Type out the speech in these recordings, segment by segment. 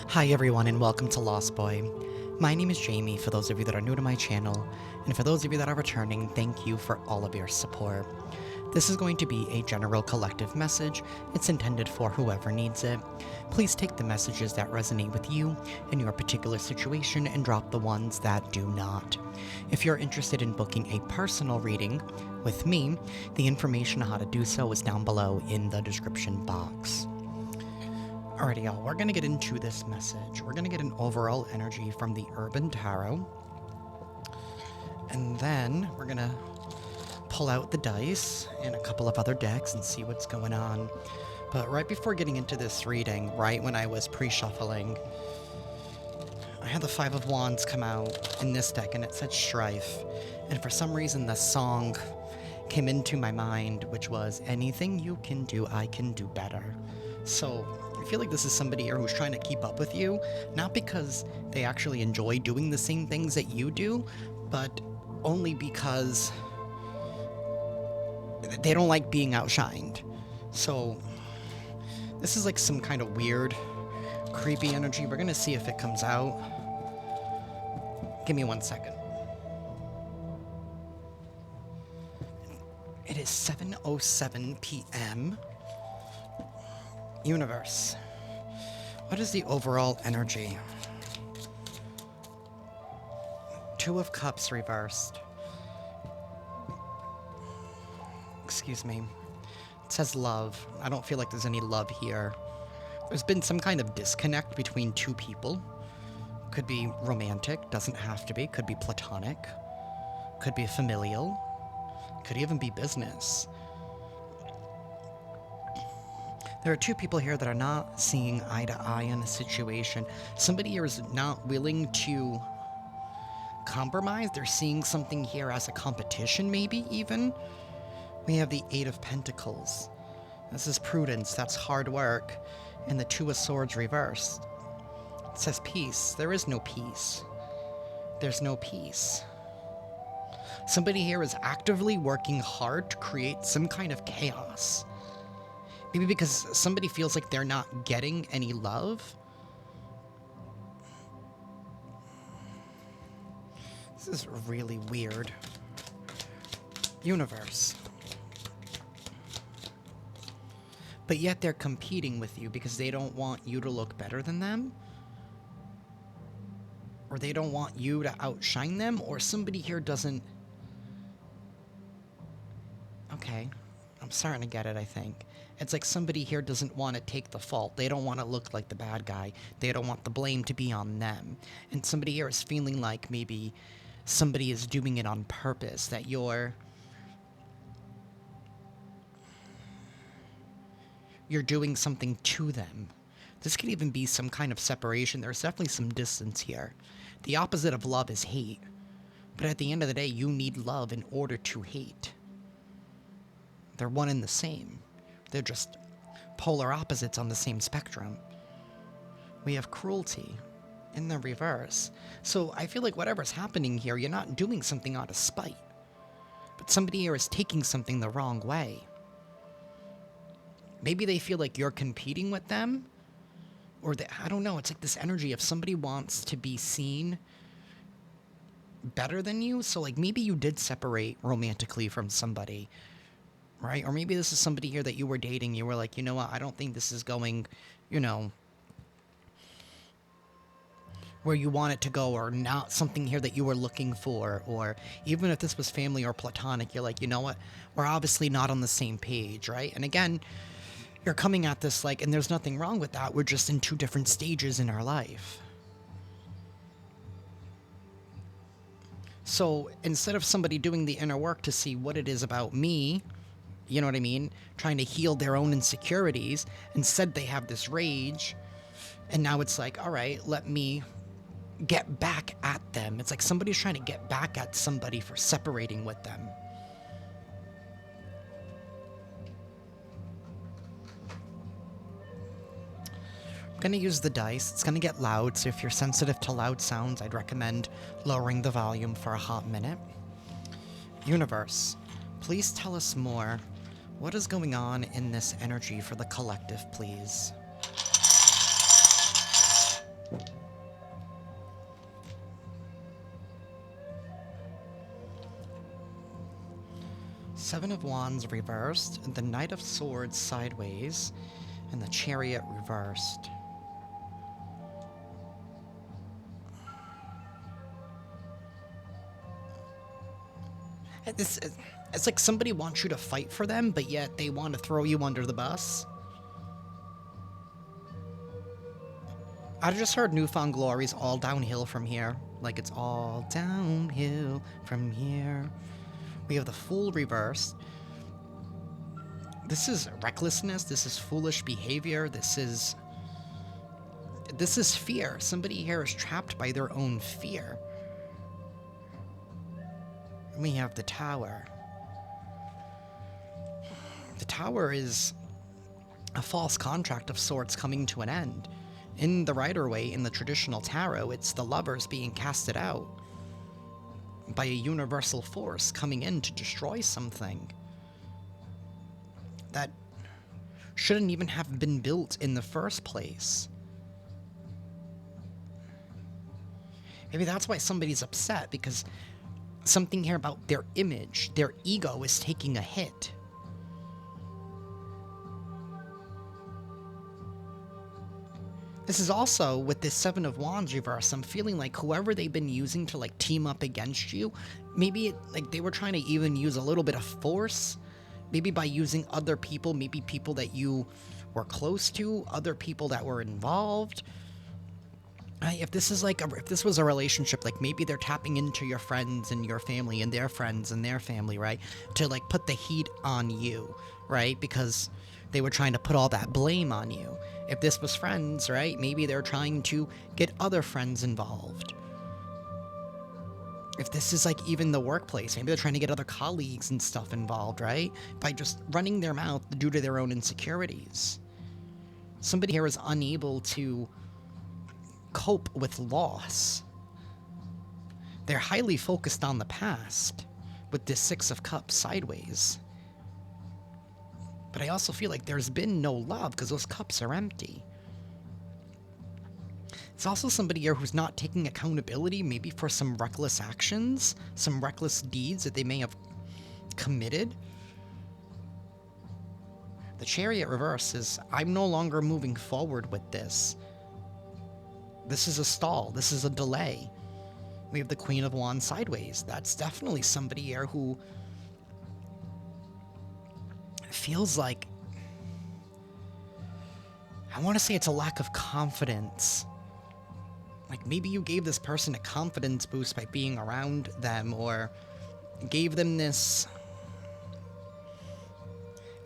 Hi everyone and welcome to Lost Boy. My name is Jamie for those of you that are new to my channel, and for those of you that are returning, thank you for all of your support. This is going to be a general collective message. It's intended for whoever needs it. Please take the messages that resonate with you in your particular situation and drop the ones that do not. If you're interested in booking a personal reading with me, the information on how to do so is down below in the description box. Alrighty, y'all, we're going to get into this message. We're going to get an overall energy from the Urban Tarot. And then we're going to pull out the dice and a couple of other decks and see what's going on. But right before getting into this reading, right when I was pre-shuffling, I had the Five of Wands come out in this deck and it said Strife. And for some reason the song came into my mind, which was, anything you can do, I can do better. So I feel like this is somebody here who's trying to keep up with you, not because they actually enjoy doing the same things that you do, but only because they don't like being outshined. So this is like some kind of weird, creepy energy. We're gonna see if it comes out. Give me 1 second. It is 7:07 p.m. Universe. What is the overall energy? Two of Cups reversed. Excuse me. It says love. I don't feel like there's any love here. There's been some kind of disconnect between two people. Could be romantic, doesn't have to be. Could be platonic. Could be familial. Could even be business. There are two people here that are not seeing eye to eye in a situation. Somebody here is not willing to compromise. They're seeing something here as a competition, maybe even. We have the Eight of Pentacles. This is prudence, that's hard work. And the Two of Swords reversed. It says peace. There is no peace. There's no peace. Somebody here is actively working hard to create some kind of chaos. Maybe because somebody feels like they're not getting any love. This is really weird. Universe. But yet they're competing with you because they don't want you to look better than them. Or they don't want you to outshine them. Or somebody here doesn't... Okay. I'm starting to get it, I think. It's like somebody here doesn't want to take the fault. They don't want to look like the bad guy. They don't want the blame to be on them. And somebody here is feeling like maybe somebody is doing it on purpose. That you're doing something to them. This could even be some kind of separation. There's definitely some distance here. The opposite of love is hate. But at the end of the day, you need love in order to hate. They're one and the same. They're just polar opposites on the same spectrum. We have cruelty in the reverse. So I feel like whatever's happening here, you're not doing something out of spite. But somebody here is taking something the wrong way. Maybe they feel like you're competing with them. Or I don't know, it's like this energy of somebody wants to be seen better than you. So like maybe you did separate romantically from somebody. Right? Or maybe this is somebody here that you were dating. You were like, you know what? I don't think this is going, you know, where you want it to go, or not something here that you were looking for. Or even if this was family or platonic, you're like, you know what? We're obviously not on the same page, right? And again, you're coming at this like, and there's nothing wrong with that. We're just in two different stages in our life. So instead of somebody doing the inner work to see what it is about me, you know what I mean? Trying to heal their own insecurities. Instead, they have this rage. And now it's like, all right, let me get back at them. It's like somebody's trying to get back at somebody for separating with them. I'm going to use the dice. It's going to get loud, so if you're sensitive to loud sounds, I'd recommend lowering the volume for a hot minute. Universe, please tell us more. What is going on in this energy for the collective, please? Seven of Wands reversed, the Knight of Swords sideways, and the Chariot reversed. It's like somebody wants you to fight for them, but yet they want to throw you under the bus. I just heard Newfound Glory's all downhill from here. Like, it's all downhill from here. We have the Fool reversed. This is recklessness. This is foolish behavior. This is fear. Somebody here is trapped by their own fear. We have the Tower. The Tower is a false contract of sorts coming to an end. In the Rider-Waite, in the traditional tarot, it's the lovers being casted out by a universal force coming in to destroy something that shouldn't even have been built in the first place. Maybe that's why somebody's upset, because something here about their image, their ego is taking a hit. This is also, with this Seven of Wands reverse, I'm feeling like whoever they've been using to, like, team up against you, maybe, like, they were trying to even use a little bit of force, maybe by using other people, maybe people that you were close to, other people that were involved. If this is like, if this was a relationship, like, maybe they're tapping into your friends and your family and their friends and their family, right? To, like, put the heat on you, right? Because they were trying to put all that blame on you. If this was friends, right? Maybe they're trying to get other friends involved. If this is, like, even the workplace, maybe they're trying to get other colleagues and stuff involved, right? By just running their mouth due to their own insecurities. Somebody here is unable to cope with loss. They're highly focused on the past with this Six of Cups sideways. But I also feel like there's been no love because those cups are empty. It's also somebody here who's not taking accountability, maybe for some reckless actions, some reckless deeds that they may have committed. The Chariot reverse is, I'm no longer moving forward with this. This is a stall. This is a delay. We have the Queen of Wands sideways. That's definitely somebody here who feels like, I want to say it's a lack of confidence. Like, maybe you gave this person a confidence boost by being around them, or gave them this,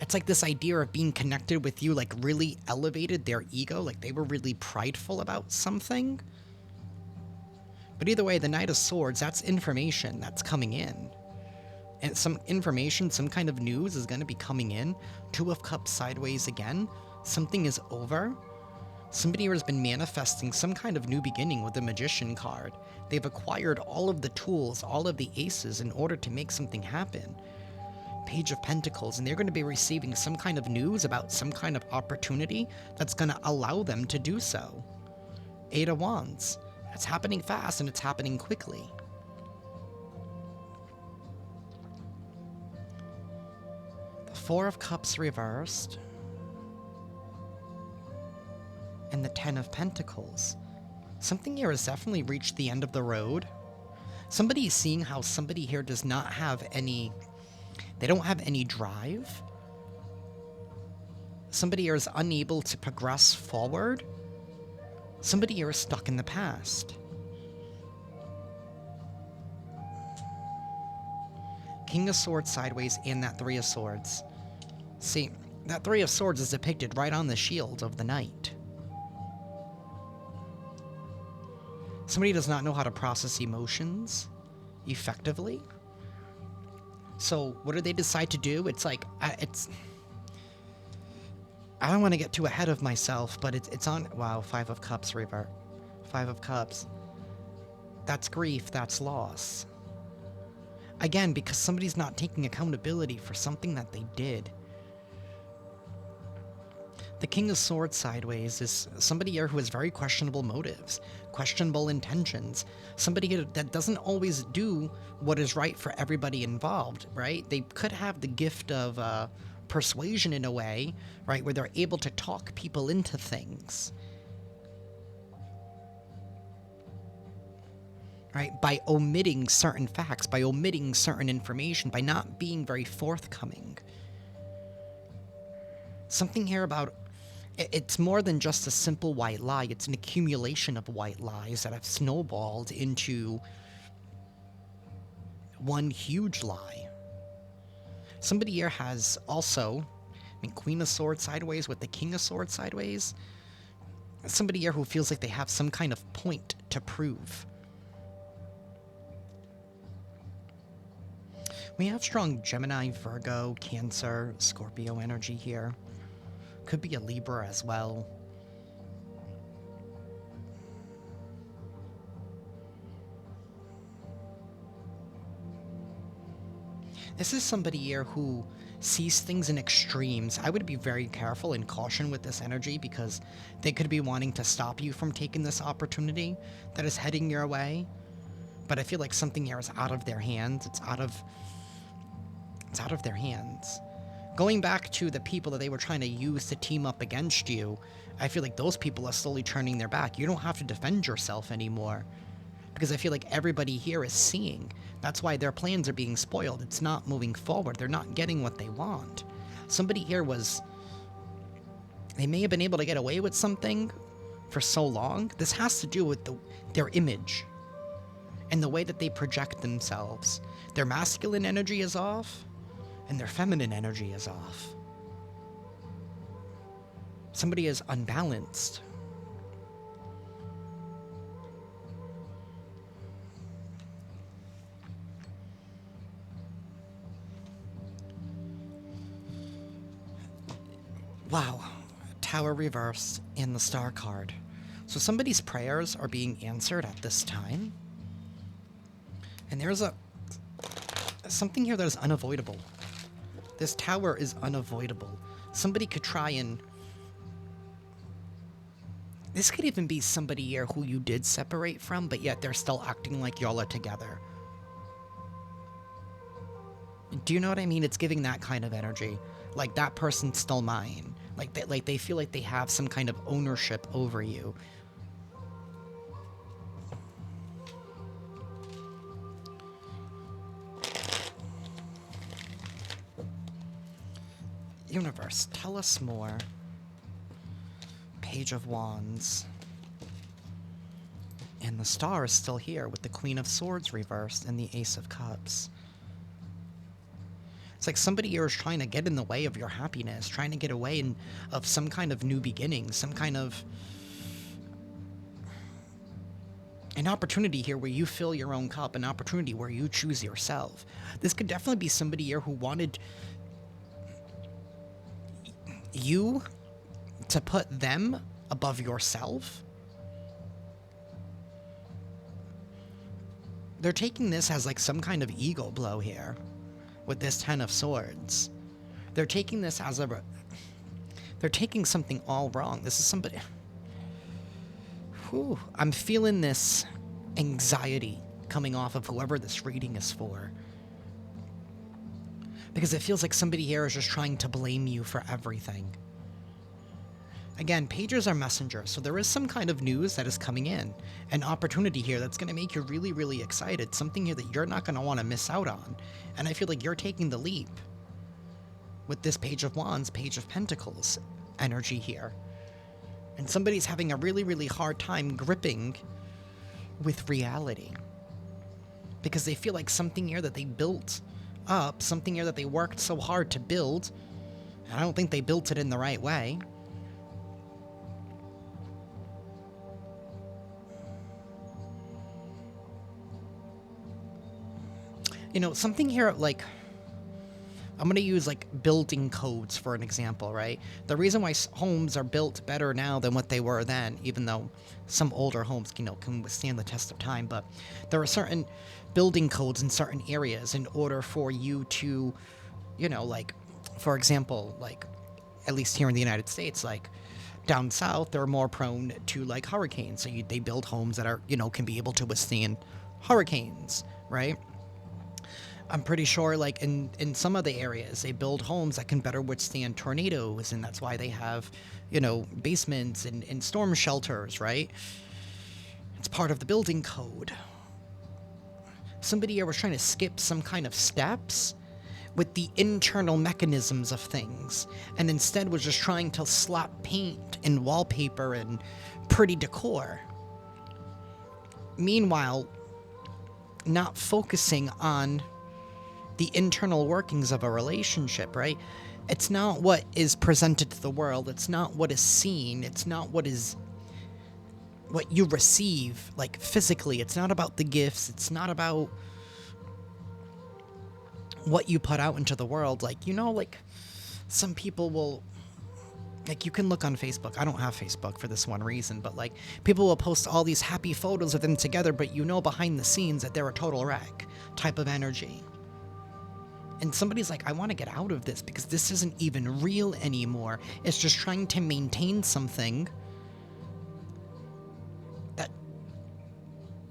it's like this idea of being connected with you, like, really elevated their ego, like they were really prideful about something. But either way, the Knight of Swords, that's information that's coming in. And some information, some kind of news is going to be coming in. Two of Cups sideways again. Something is over. Somebody has been manifesting some kind of new beginning with the Magician card. They've acquired all of the tools, all of the aces in order to make something happen. Page of Pentacles, and they're going to be receiving some kind of news about some kind of opportunity that's going to allow them to do so. Eight of Wands. It's happening fast and it's happening quickly. Four of Cups reversed, and the Ten of Pentacles. Something here has definitely reached the end of the road. Somebody is seeing how somebody here does not have any, they don't have any drive. Somebody here is unable to progress forward. Somebody here is stuck in the past. King of Swords sideways and that Three of Swords. See, that Three of Swords is depicted right on the shield of the knight. Somebody does not know how to process emotions effectively. So what do they decide to do? It's like, I don't want to get too ahead of myself, but it's on, wow, Five of Cups revert. Five of Cups. That's grief, that's loss. Again, because somebody's not taking accountability for something that they did. The King of Swords sideways is somebody here who has very questionable motives, questionable intentions, somebody that doesn't always do what is right for everybody involved, right? They could have the gift of persuasion in a way, right, where they're able to talk people into things, right, by omitting certain facts, by omitting certain information, by not being very forthcoming. Something here about it's more than just a simple white lie. It's an accumulation of white lies that have snowballed into one huge lie. Somebody here has also, Queen of Swords sideways with the King of Swords sideways. Somebody here who feels like they have some kind of point to prove. We have strong Gemini, Virgo, Cancer, Scorpio energy here. Could be a Libra as well. This is somebody here who sees things in extremes. I would be very careful and caution with this energy because they could be wanting to stop you from taking this opportunity that is heading your way. But I feel like something here is out of their hands. It's out of their hands. Going back to the people that they were trying to use to team up against you, I feel like those people are slowly turning their back. You don't have to defend yourself anymore. Because I feel like everybody here is seeing. That's why their plans are being spoiled. It's not moving forward. They're not getting what they want. Somebody here they may have been able to get away with something for so long. This has to do with their image and the way that they project themselves. Their masculine energy is off, and their feminine energy is off. Somebody is unbalanced. Wow. Tower reverse and the Star card. So somebody's prayers are being answered at this time. And there's something here that is unavoidable. This Tower is unavoidable. Somebody could try and... This could even be somebody here who you did separate from, but yet they're still acting like y'all are together. Do you know what I mean? It's giving that kind of energy. Like, that person's still mine. Like they feel like they have some kind of ownership over you. Universe, tell us more. Page of Wands. And the Star is still here with the Queen of Swords reversed and the Ace of Cups. It's like somebody here is trying to get in the way of your happiness, trying to get away of some kind of new beginning, some kind of... an opportunity here where you fill your own cup, an opportunity where you choose yourself. This could definitely be somebody here who wanted you to put them above yourself. They're taking this as like some kind of ego blow here with this Ten of Swords. They're taking this as they're taking something all wrong. This is somebody... Whew, I'm feeling this anxiety coming off of whoever this reading is for. Because it feels like somebody here is just trying to blame you for everything. Again, pages are messengers, so there is some kind of news that is coming in. An opportunity here that's going to make you really, really excited. Something here that you're not going to want to miss out on. And I feel like you're taking the leap with this Page of Wands, Page of Pentacles energy here. And somebody's having a really, really hard time gripping with reality. Because they feel like something here that they built up, something here that they worked so hard to build, and I don't think they built it in the right way. You know, something here, like, I'm going to use, like, building codes for an example, right? The reason why homes are built better now than what they were then, even though some older homes, you know, can withstand the test of time, but there are certain building codes in certain areas in order for you to, you know, like, for example, like, at least here in the United States, like down south, they're more prone to like hurricanes. So they build homes that are, can be able to withstand hurricanes, right? I'm pretty sure, like in some of the areas, they build homes that can better withstand tornadoes, and that's why they have, basements and storm shelters, right? It's part of the building code. Somebody here was trying to skip some kind of steps with the internal mechanisms of things, and instead was just trying to slap paint and wallpaper and pretty decor. Meanwhile, not focusing on the internal workings of a relationship, right? It's not what is presented to the world. It's not what is seen. It's not what you receive, like physically. It's not about the gifts. It's not about what you put out into the world. Like, like some people will, like, you can look on Facebook. I don't have Facebook for this one reason, but like people will post all these happy photos of them together, but behind the scenes that they're a total wreck type of energy. And somebody's like, I want to get out of this because this isn't even real anymore. It's just trying to maintain something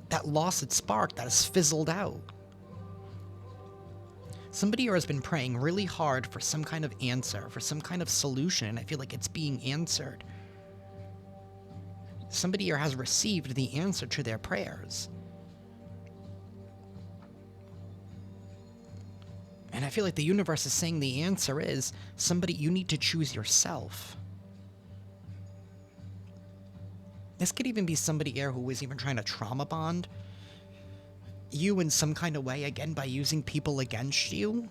that lost its spark, that has fizzled out. Somebody here has been praying really hard for some kind of answer, for some kind of solution, and I feel like it's being answered. Somebody here has received the answer to their prayers. And I feel like the universe is saying the answer is, you need to choose yourself. This could even be somebody here who is even trying to trauma bond you in some kind of way, again, by using people against you.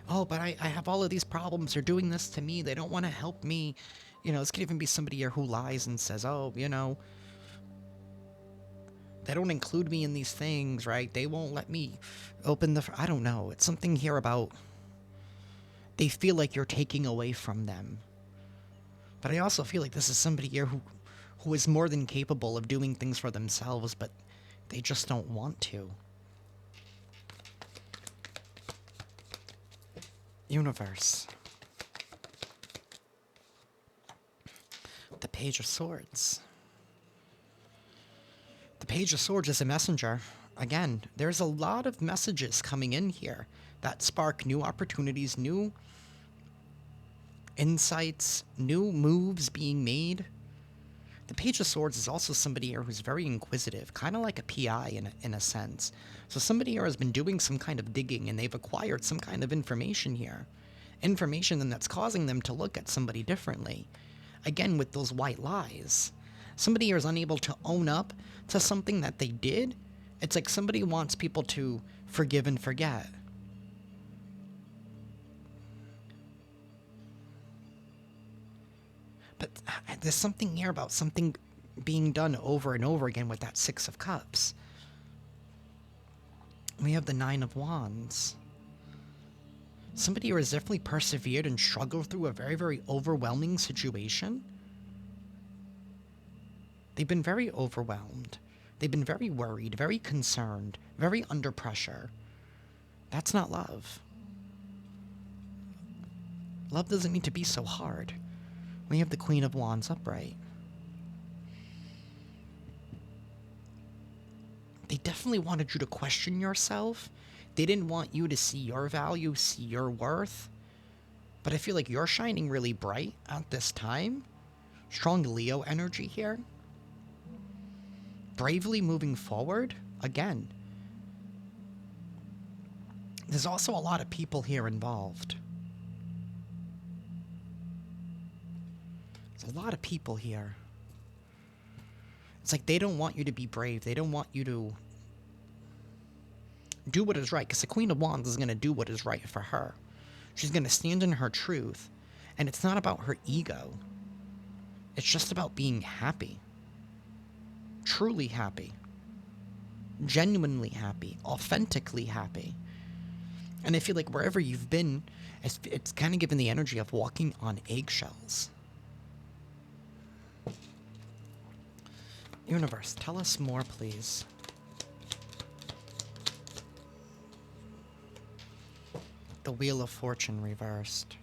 Oh, but I have all of these problems. They're doing this to me. They don't want to help me. This could even be somebody here who lies and says, oh, they don't include me in these things, right? They won't let me open I don't know. It's something here about they feel like you're taking away from them. But I also feel like this is somebody here who is more than capable of doing things for themselves, but they just don't want to. Universe. The Page of Swords. The Page of Swords is a messenger. Again, there's a lot of messages coming in here that spark new opportunities, new insights, new moves being made. The Page of Swords is also somebody here who's very inquisitive, kind of like a PI in a sense. So somebody here has been doing some kind of digging, and they've acquired some kind of information here. Information that's causing them to look at somebody differently. Again, with those white lies. Somebody here is unable to own up to something that they did. It's like somebody wants people to forgive and forget. But there's something here about something being done over and over again with that Six of Cups. We have the Nine of Wands. Somebody who has definitely persevered and struggled through a very, very overwhelming situation. They've been very overwhelmed. They've been very worried, very concerned, very under pressure. That's not love. Love doesn't need to be so hard. We have the Queen of Wands upright. They definitely wanted you to question yourself. They didn't want you to see your value, see your worth. But I feel like you're shining really bright at this time. Strong Leo energy here. Bravely moving forward. Again, there's also a lot of people here involved. There's a lot of people here. It's like they don't want you to be brave. They don't want you to do what is right, because the Queen of Wands is going to do what is right for her. She's going to stand in her truth, and it's not about her ego. It's just about being happy. Truly happy. Genuinely happy. Authentically happy. And I feel like wherever you've been, it's kind of given the energy of walking on eggshells. Universe, tell us more, please. The Wheel of Fortune reversed.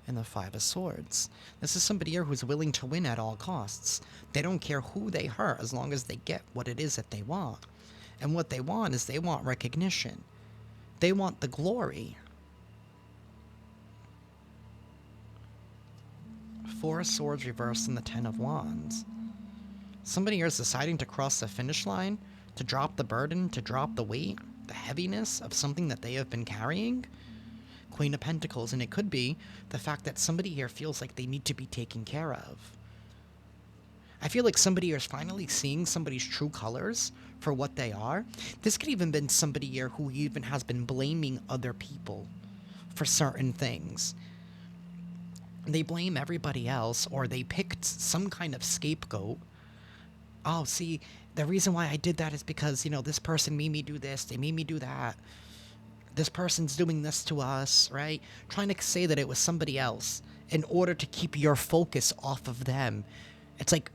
And the Five of Swords. This is somebody here who's willing to win at all costs. They don't care who they hurt as long as they get what it is that they want. And what they want is they want recognition. They want the glory. Four of Swords reversed and the Ten of Wands. Somebody here is deciding to cross the finish line, to drop the burden, to drop the weight, the heaviness of something that they have been carrying. Queen of Pentacles, and it could be the fact that somebody here feels like they need to be taken care of. I feel like somebody here is finally seeing somebody's true colors for what they are. This could even been somebody here who even has been blaming other people for certain things. They blame everybody else, or they picked some kind of scapegoat. Oh, see, the reason why I did that is because, you know, this person made me do this, they made me do that. This person's doing this to us, right? Trying to say that it was somebody else in order to keep your focus off of them. It's like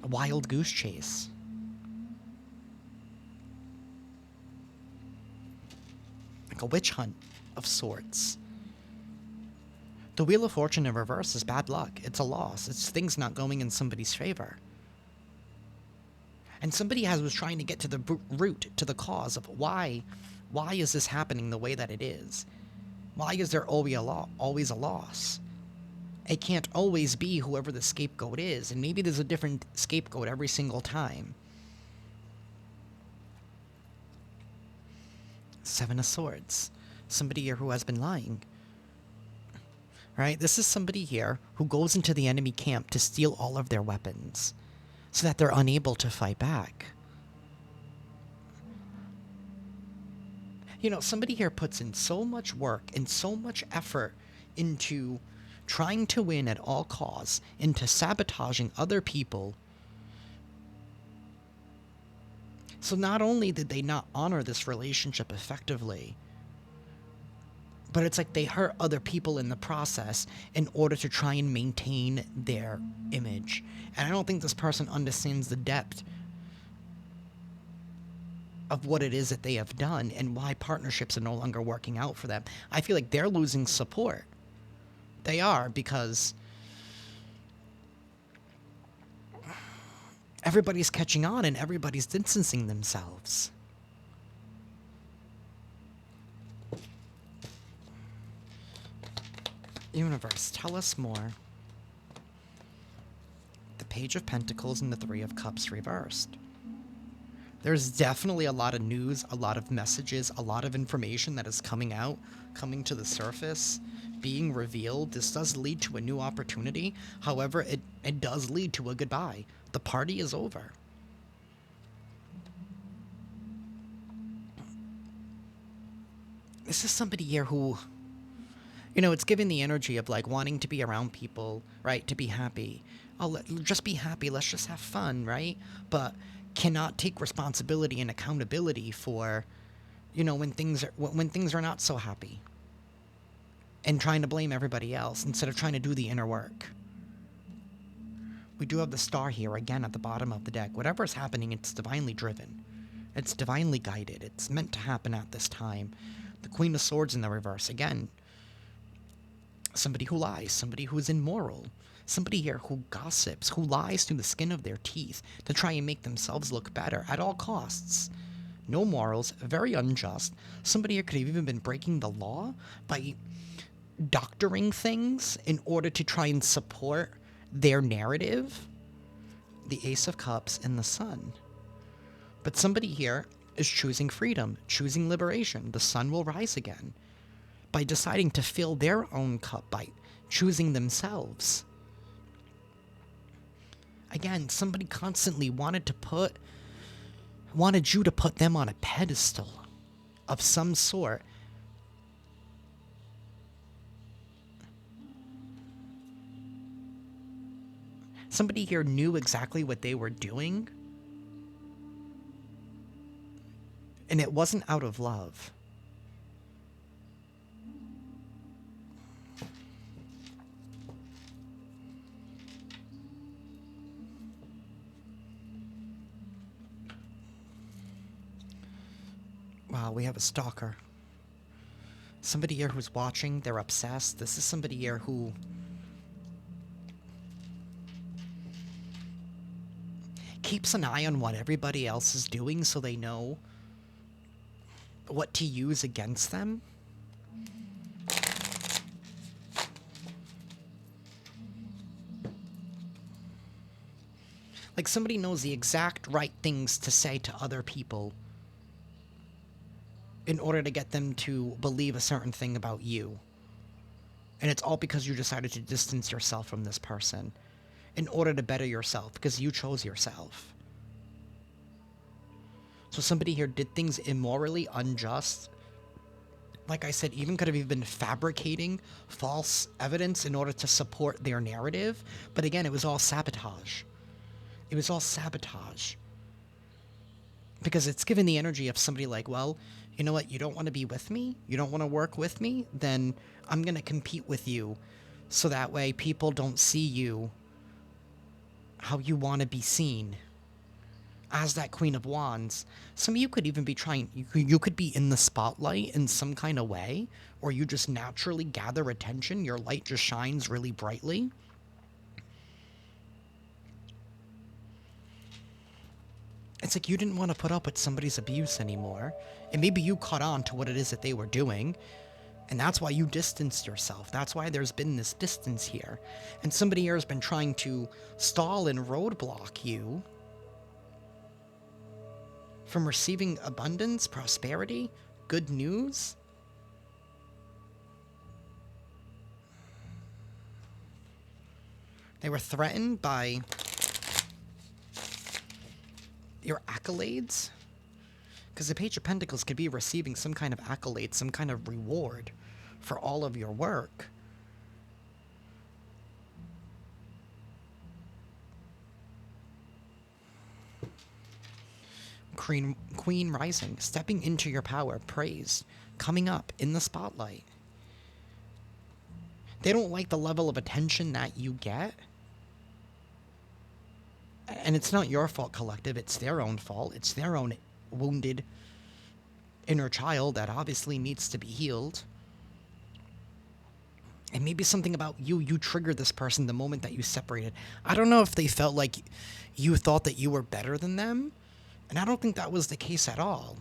a wild goose chase. Like a witch hunt of sorts. The Wheel of Fortune in reverse is bad luck. It's a loss. It's things not going in somebody's favor. And somebody was trying to get to the root, to the cause of why is this happening the way that it is? Why is there always a loss? It can't always be whoever the scapegoat is, and maybe there's a different scapegoat every single time. Seven of Swords. Somebody here who has been lying. Right? This is somebody here who goes into the enemy camp to steal all of their weapons so that they're unable to fight back. You know, somebody here puts in so much work and so much effort into trying to win at all costs, into sabotaging other people. So not only did they not honor this relationship effectively, but it's like they hurt other people in the process in order to try and maintain their image. And I don't think this person understands the depth of what it is that they have done and why partnerships are no longer working out for them. I feel like they're losing support. They are, because everybody's catching on and everybody's distancing themselves. Universe, tell us more. The Page of Pentacles and the Three of Cups reversed. There's definitely a lot of news, a lot of messages, a lot of information that is coming out, coming to the surface, being revealed. This does lead to a new opportunity. However, it does lead to a goodbye. The party is over. This is somebody here who, you know, it's giving the energy of like wanting to be around people, right? To be happy. Oh, just be happy. Let's just have fun, right? But cannot take responsibility and accountability for, you know, when things are not so happy, and trying to blame everybody else instead of trying to do the inner work. We do have the Star here again at the bottom of the deck. Whatever is happening, it's divinely driven. It's divinely guided. It's meant to happen at this time. The Queen of Swords in the reverse again. Somebody who lies, somebody who is immoral, somebody here who gossips, who lies through the skin of their teeth to try and make themselves look better at all costs. No morals, very unjust. Somebody here could have even been breaking the law by doctoring things in order to try and support their narrative. The Ace of Cups and the Sun. But somebody here is choosing freedom, choosing liberation. The sun will rise again by deciding to fill their own cup, by choosing themselves. Again, somebody constantly wanted you to put them on a pedestal of some sort. Somebody here knew exactly what they were doing, and it wasn't out of love. Wow, Wow, we have a stalker. Somebody here who's watching, they're obsessed. This is somebody here who keeps an eye on what everybody else is doing so they know what to use against them. Like somebody knows the exact right things to say to other people in order to get them to believe a certain thing about you. And it's all because you decided to distance yourself from this person in order to better yourself, because you chose yourself. So somebody here did things immorally, unjust. Like I said, even could have even been fabricating false evidence in order to support their narrative. But again, it was all sabotage. It was all sabotage. Because it's given the energy of somebody like, well, you know what, you don't want to be with me? You don't want to work with me? Then I'm going to compete with you. So that way people don't see you how you want to be seen. As that Queen of Wands, some of you could even be trying, you could be in the spotlight in some kind of way, or you just naturally gather attention, your light just shines really brightly. It's like you didn't want to put up with somebody's abuse anymore, and maybe you caught on to what it is that they were doing, and that's why you distanced yourself. That's why there's been this distance here. And somebody here has been trying to stall and roadblock you from receiving abundance, prosperity, good news. They were threatened by your accolades. Because the Page of Pentacles could be receiving some kind of accolade, some kind of reward for all of your work. Queen rising, stepping into your power, praise, coming up in the spotlight. They don't like the level of attention that you get. And it's not your fault, collective. It's their own fault. It's their own wounded inner child that obviously needs to be healed. And maybe something about you triggered this person the moment that you separated. I don't know if they felt like you thought that you were better than them. And I don't think that was the case at all.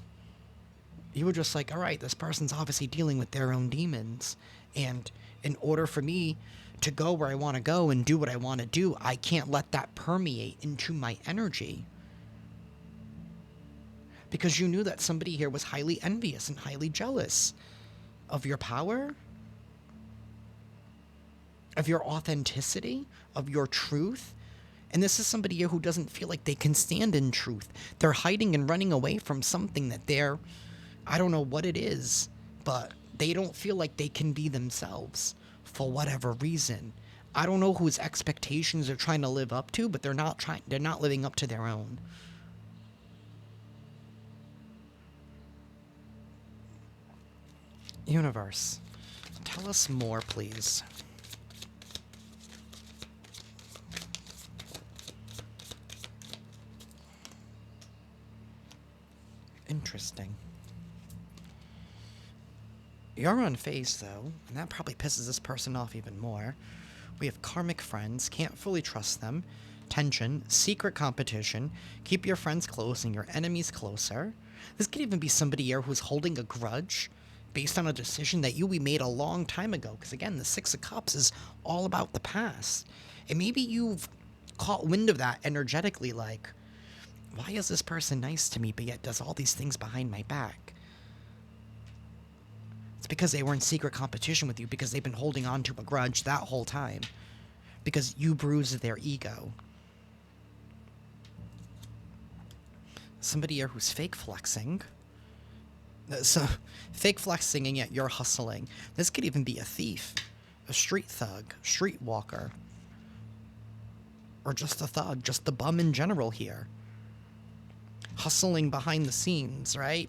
You were just like, all right, this person's obviously dealing with their own demons. And in order for me to go where I want to go and do what I want to do, I can't let that permeate into my energy. Because you knew that somebody here was highly envious and highly jealous of your power, of your authenticity, of your truth. And this is somebody here who doesn't feel like they can stand in truth. They're hiding and running away from something that I don't know what it is, but they don't feel like they can be themselves for whatever reason. I don't know whose expectations they're trying to live up to, but they're not living up to their own. Universe, tell us more, please. Interesting. You're unfazed, though, and that probably pisses this person off even more. We have karmic friends, can't fully trust them, tension, secret competition, keep your friends close and your enemies closer. This could even be somebody here who's holding a grudge based on a decision that we made a long time ago, because again, the Six of Cups is all about the past. And maybe you've caught wind of that energetically, like, why is this person nice to me but yet does all these things behind my back? It's because they were in secret competition with you, because they've been holding on to a grudge that whole time. Because you bruised their ego. Somebody here who's fake flexing. So, fake flexing and yet you're hustling. This could even be a thief, a street thug, streetwalker. Or just a thug, just the bum in general here. Hustling behind the scenes, right?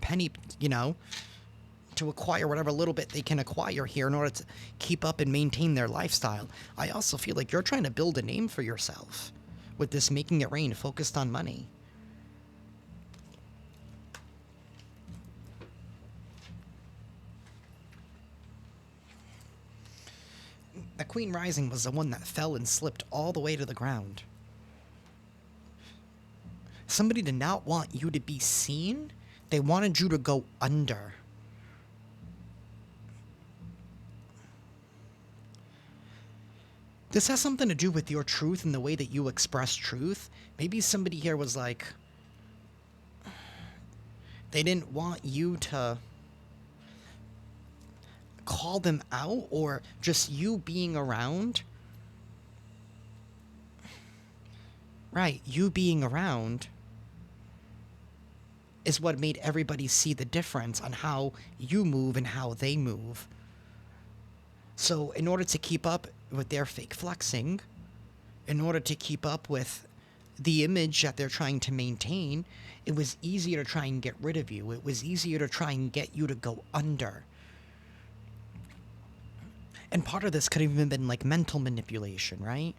To acquire whatever little bit they can acquire here in order to keep up and maintain their lifestyle. I also feel like you're trying to build a name for yourself with this making it rain focused on money. That Queen Rising was the one that fell and slipped all the way to the ground. Somebody did not want you to be seen. They wanted you to go under. This has something to do with your truth and the way that you express truth. Maybe somebody here was like, they didn't want you to call them out, or just you being around. Right, you being around is what made everybody see the difference on how you move and how they move. So in order to keep up with their fake flexing, in order to keep up with the image that they're trying to maintain, it was easier to try and get rid of you. It was easier to try and get you to go under. And part of this could have even been like mental manipulation, right?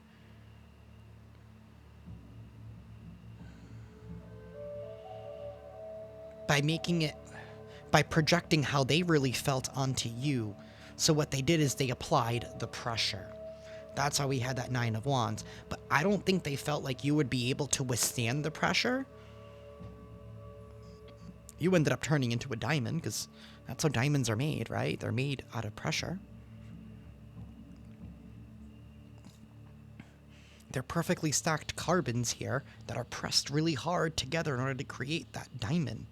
By making it, by projecting how they really felt onto you. So what they did is they applied the pressure. That's how we had that Nine of Wands. But I don't think they felt like you would be able to withstand the pressure. You ended up turning into a diamond, because that's how diamonds are made, right? They're made out of pressure. They're perfectly stacked carbons here that are pressed really hard together in order to create that diamond.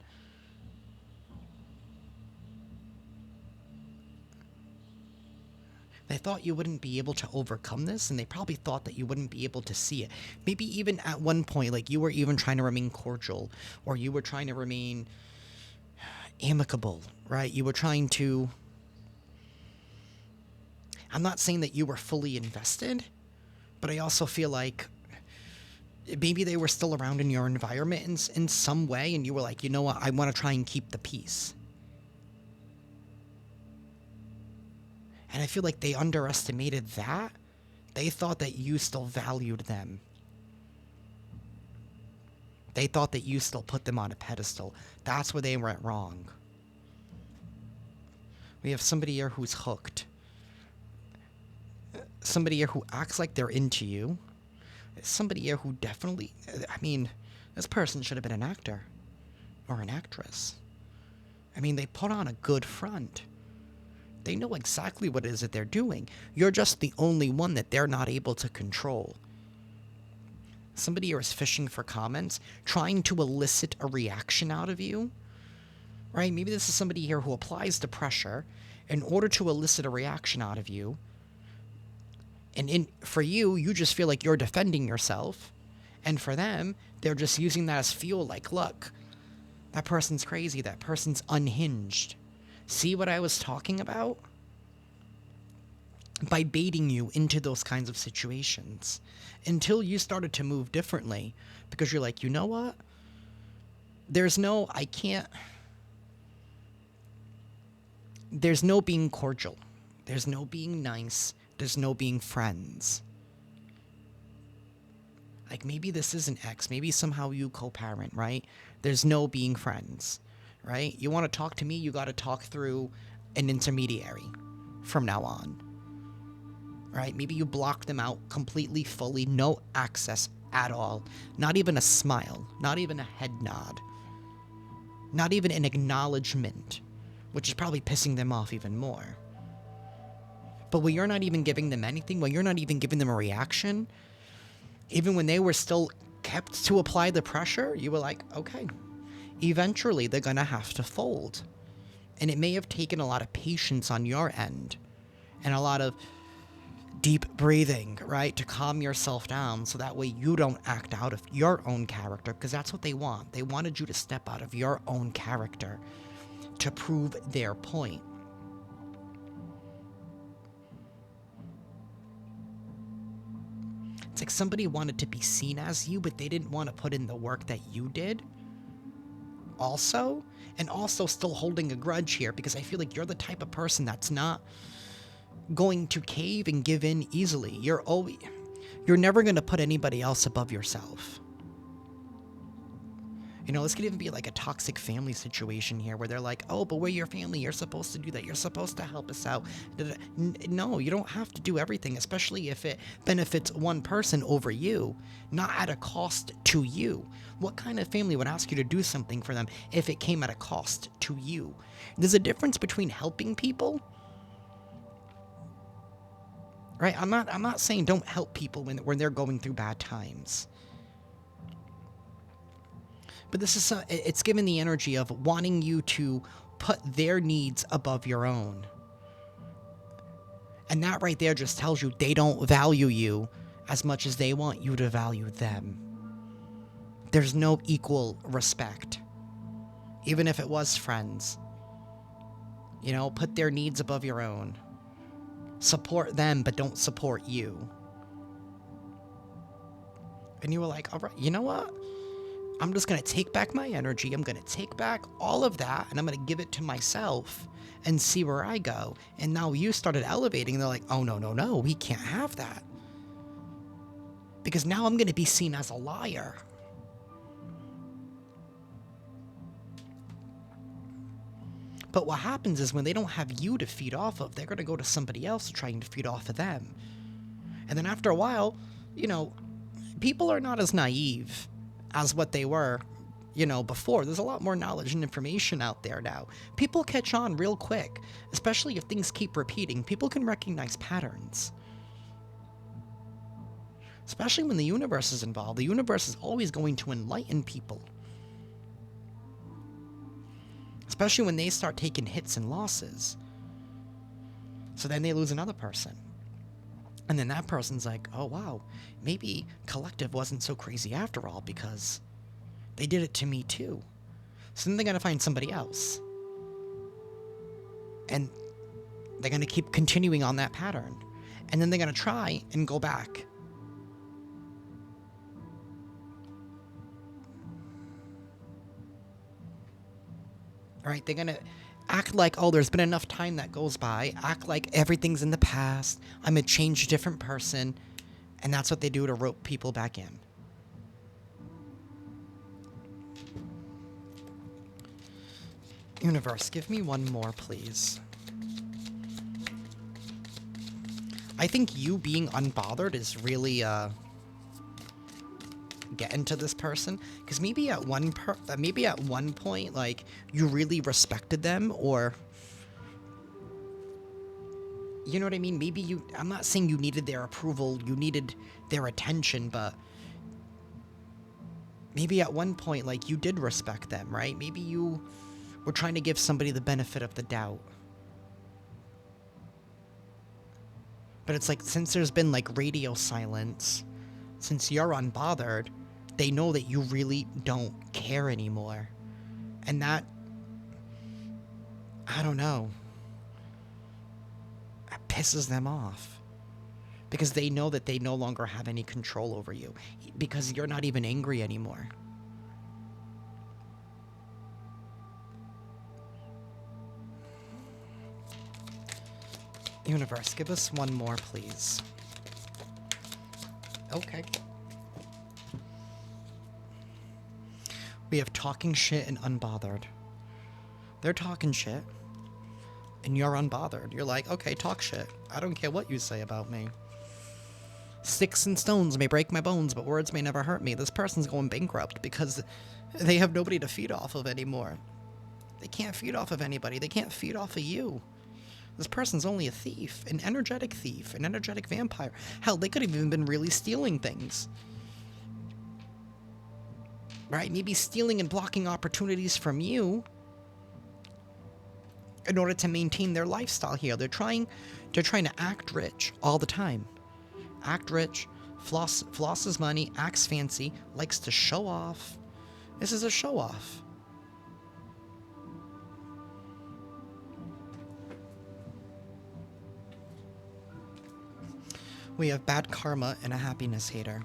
They thought you wouldn't be able to overcome this, and they probably thought that you wouldn't be able to see it. Maybe even at one point, like you were even trying to remain cordial, or you were trying to remain amicable, right? You were trying to... I'm not saying that you were fully invested, but I also feel like maybe they were still around in your environment in some way, and you were like, you know what, I want to try and keep the peace. And I feel like they underestimated that. They thought that you still valued them. They thought that you still put them on a pedestal. That's where they went wrong. We have somebody here who's hooked. Somebody here who acts like they're into you. Somebody here who definitely... I mean, this person should have been an actor. Or an actress. I mean, they put on a good front. They know exactly what it is that they're doing. You're just the only one that they're not able to control. Somebody here is fishing for comments, trying to elicit a reaction out of you. Right? Maybe this is somebody here who applies the pressure in order to elicit a reaction out of you. And for you, you just feel like you're defending yourself. And for them, they're just using that as fuel. Like, look, that person's crazy. That person's unhinged. See what I was talking about? By baiting you into those kinds of situations. Until you started to move differently. Because you're like, you know what? There's no being cordial. There's no being nice. There's no being friends. Like, maybe this is an ex. Maybe somehow you co-parent, right? There's no being friends, right? You want to talk to me, you got to talk through an intermediary from now on, right? Maybe you block them out completely, fully, no access at all. Not even a smile, not even a head nod, not even an acknowledgement, which is probably pissing them off even more. But when you're not even giving them anything, when you're not even giving them a reaction, even when they were still kept to apply the pressure, you were like, okay, eventually they're going to have to fold. And it may have taken a lot of patience on your end and a lot of deep breathing, right, to calm yourself down so that way you don't act out of your own character, because that's what they want. They wanted you to step out of your own character to prove their point. It's like somebody wanted to be seen as you, but they didn't want to put in the work that you did. Also, and also still holding a grudge here, because I feel like you're the type of person that's not going to cave and give in easily. You're never going to put anybody else above yourself. You know, this could even be like a toxic family situation here where they're like, oh, but we're your family. You're supposed to do that. You're supposed to help us out. No, you don't have to do everything, especially if it benefits one person over you, not at a cost to you. What kind of family would ask you to do something for them if it came at a cost to you? There's a difference between helping people, right? I'm not saying don't help people when they're going through bad times. But this is it's given the energy of wanting you to put their needs above your own. And that right there just tells you they don't value you as much as they want you to value them. There's no equal respect. Even if it was friends. You know, put their needs above your own. Support them, but don't support you. And you were like, all right, you know what? I'm just going to take back my energy. I'm going to take back all of that, and I'm going to give it to myself and see where I go. And now you started elevating, and they're like, oh, no, we can't have that. Because now I'm going to be seen as a liar. But what happens is when they don't have you to feed off of, they're going to go to somebody else trying to feed off of them. And then after a while, you know, people are not as naive as what they were, you know, before. There's a lot more knowledge and information out there now. People catch on real quick, especially if things keep repeating. People can recognize patterns. Especially when the universe is involved. The universe is always going to enlighten people. Especially when they start taking hits and losses. So then they lose another person. And then that person's like, oh wow, maybe collective wasn't so crazy after all because they did it to me too. So then they're going to find somebody else. And they're going to keep continuing on that pattern. And then they're going to try and go back. Right? They're going to act like, oh, there's been enough time that goes by. Act like everything's in the past. I'm a changed, different person. And that's what they do to rope people back in. Universe, give me one more, please. I think you being unbothered is really, getting to this person, because maybe at one point, like, you really respected them, or you know what I mean? Maybe I'm not saying you needed their approval, you needed their attention, but maybe at one point, like, you did respect them, right? Maybe you were trying to give somebody the benefit of the doubt. But it's like, since there's been, like, radio silence, since you're unbothered, they know that you really don't care anymore. And that, I don't know, that pisses them off. Because they know that they no longer have any control over you. Because you're not even angry anymore. Universe, give us one more, please. Okay. We have talking shit and unbothered. They're talking shit, and you're unbothered. You're like, okay, talk shit. I don't care what you say about me. Sticks and stones may break my bones, but words may never hurt me. This person's going bankrupt because they have nobody to feed off of anymore. They can't feed off of anybody. They can't feed off of you. This person's only a thief, an energetic vampire. Hell, they could have even been really stealing things. Right? Maybe stealing and blocking opportunities from you in order to maintain their lifestyle here. They're trying to act rich all the time. Act rich, flosses money, acts fancy, likes to show off. This is a show off. We have bad karma and a happiness hater.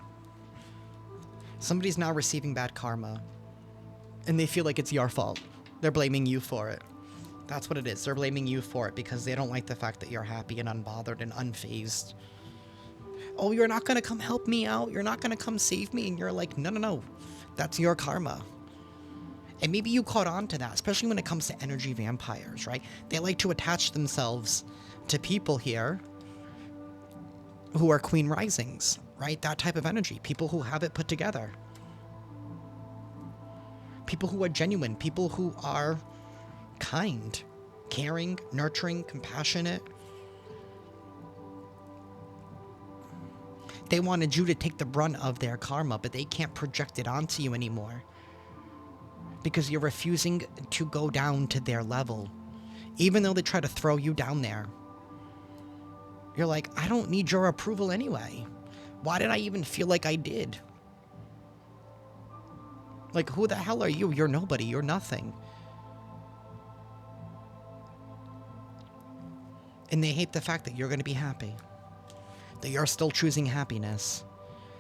Somebody's now receiving bad karma, and they feel like it's your fault. They're blaming you for it. That's what it is. They're blaming you for it because they don't like the fact that you're happy and unbothered and unfazed. Oh, you're not going to come help me out? You're not going to come save me? And you're like, no. That's your karma. And maybe you caught on to that, especially when it comes to energy vampires, right? They like to attach themselves to people here who are Queen Risings, right? That type of energy. People who have it put together. People who are genuine. People who are kind, caring, nurturing, compassionate. They wanted you to take the brunt of their karma, but they can't project it onto you anymore because you're refusing to go down to their level. Even though they try to throw you down there, you're like, I don't need your approval anyway. Why did I even feel like I did? Like, who the hell are you? You're nobody. You're nothing. And they hate the fact that you're going to be happy, that you're still choosing happiness,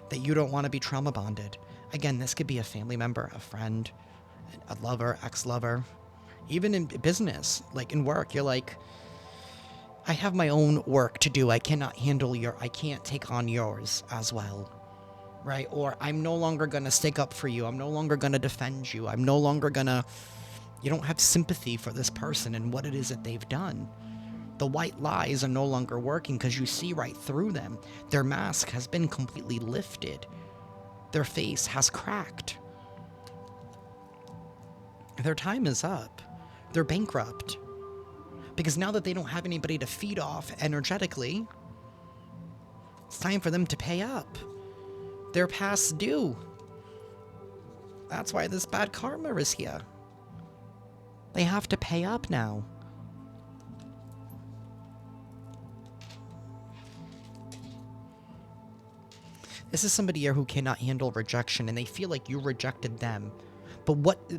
that you don't want to be trauma bonded. Again, this could be a family member, a friend, a lover, ex-lover, even in business, like in work. You're like, I have my own work to do. I cannot handle I can't take on yours as well, right? Or I'm no longer going to stick up for you. I'm no longer going to defend you. I'm no longer going to, you don't have sympathy for this person and what it is that they've done. The white lies are no longer working because you see right through them. Their mask has been completely lifted. Their face has cracked. Their time is up. They're bankrupt. Because now that they don't have anybody to feed off energetically, it's time for them to pay up. They're past due. That's why this bad karma is here. They have to pay up now. This is somebody here who cannot handle rejection, and they feel like you rejected them. But what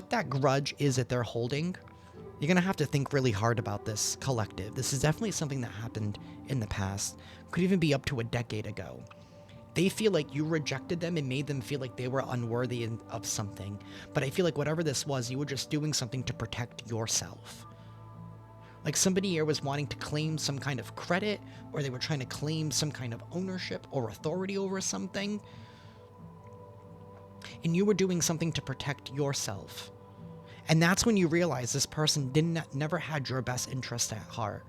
that grudge is that they're holding, you're going to have to think really hard about this, collective. This is definitely something that happened in the past. Could even be up to a decade ago. They feel like you rejected them and made them feel like they were unworthy of something. But I feel like whatever this was, you were just doing something to protect yourself. Like somebody here was wanting to claim some kind of credit, or they were trying to claim some kind of ownership or authority over something. And you were doing something to protect yourself. And that's when you realize this person never had your best interest at heart.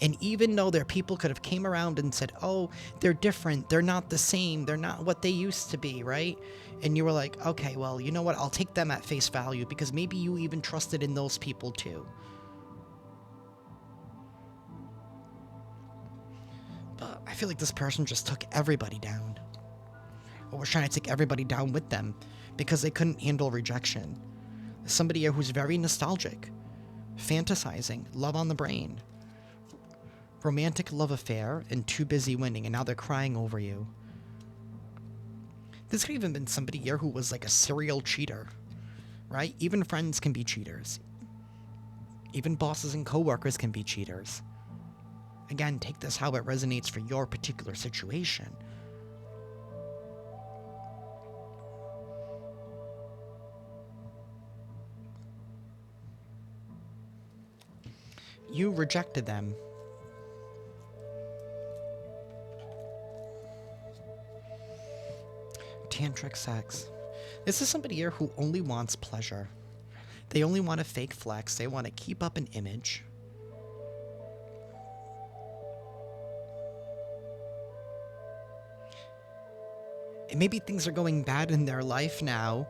And even though their people could have came around and said, oh, they're different, they're not the same, they're not what they used to be, right? And you were like, okay, well, you know what? I'll take them at face value because maybe you even trusted in those people too. But I feel like this person just took everybody down. Or was trying to take everybody down with them because they couldn't handle rejection. Somebody here who's very nostalgic, fantasizing, love on the brain, romantic love affair, and too busy winning, and now they're crying over you. This could even been somebody here who was like a serial cheater, right? Even friends can be cheaters. Even bosses and coworkers can be cheaters. Again, take this how it resonates for your particular situation. You rejected them. Tantric sex. This is somebody here who only wants pleasure. They only want a fake flex. They want to keep up an image. And maybe things are going bad in their life now,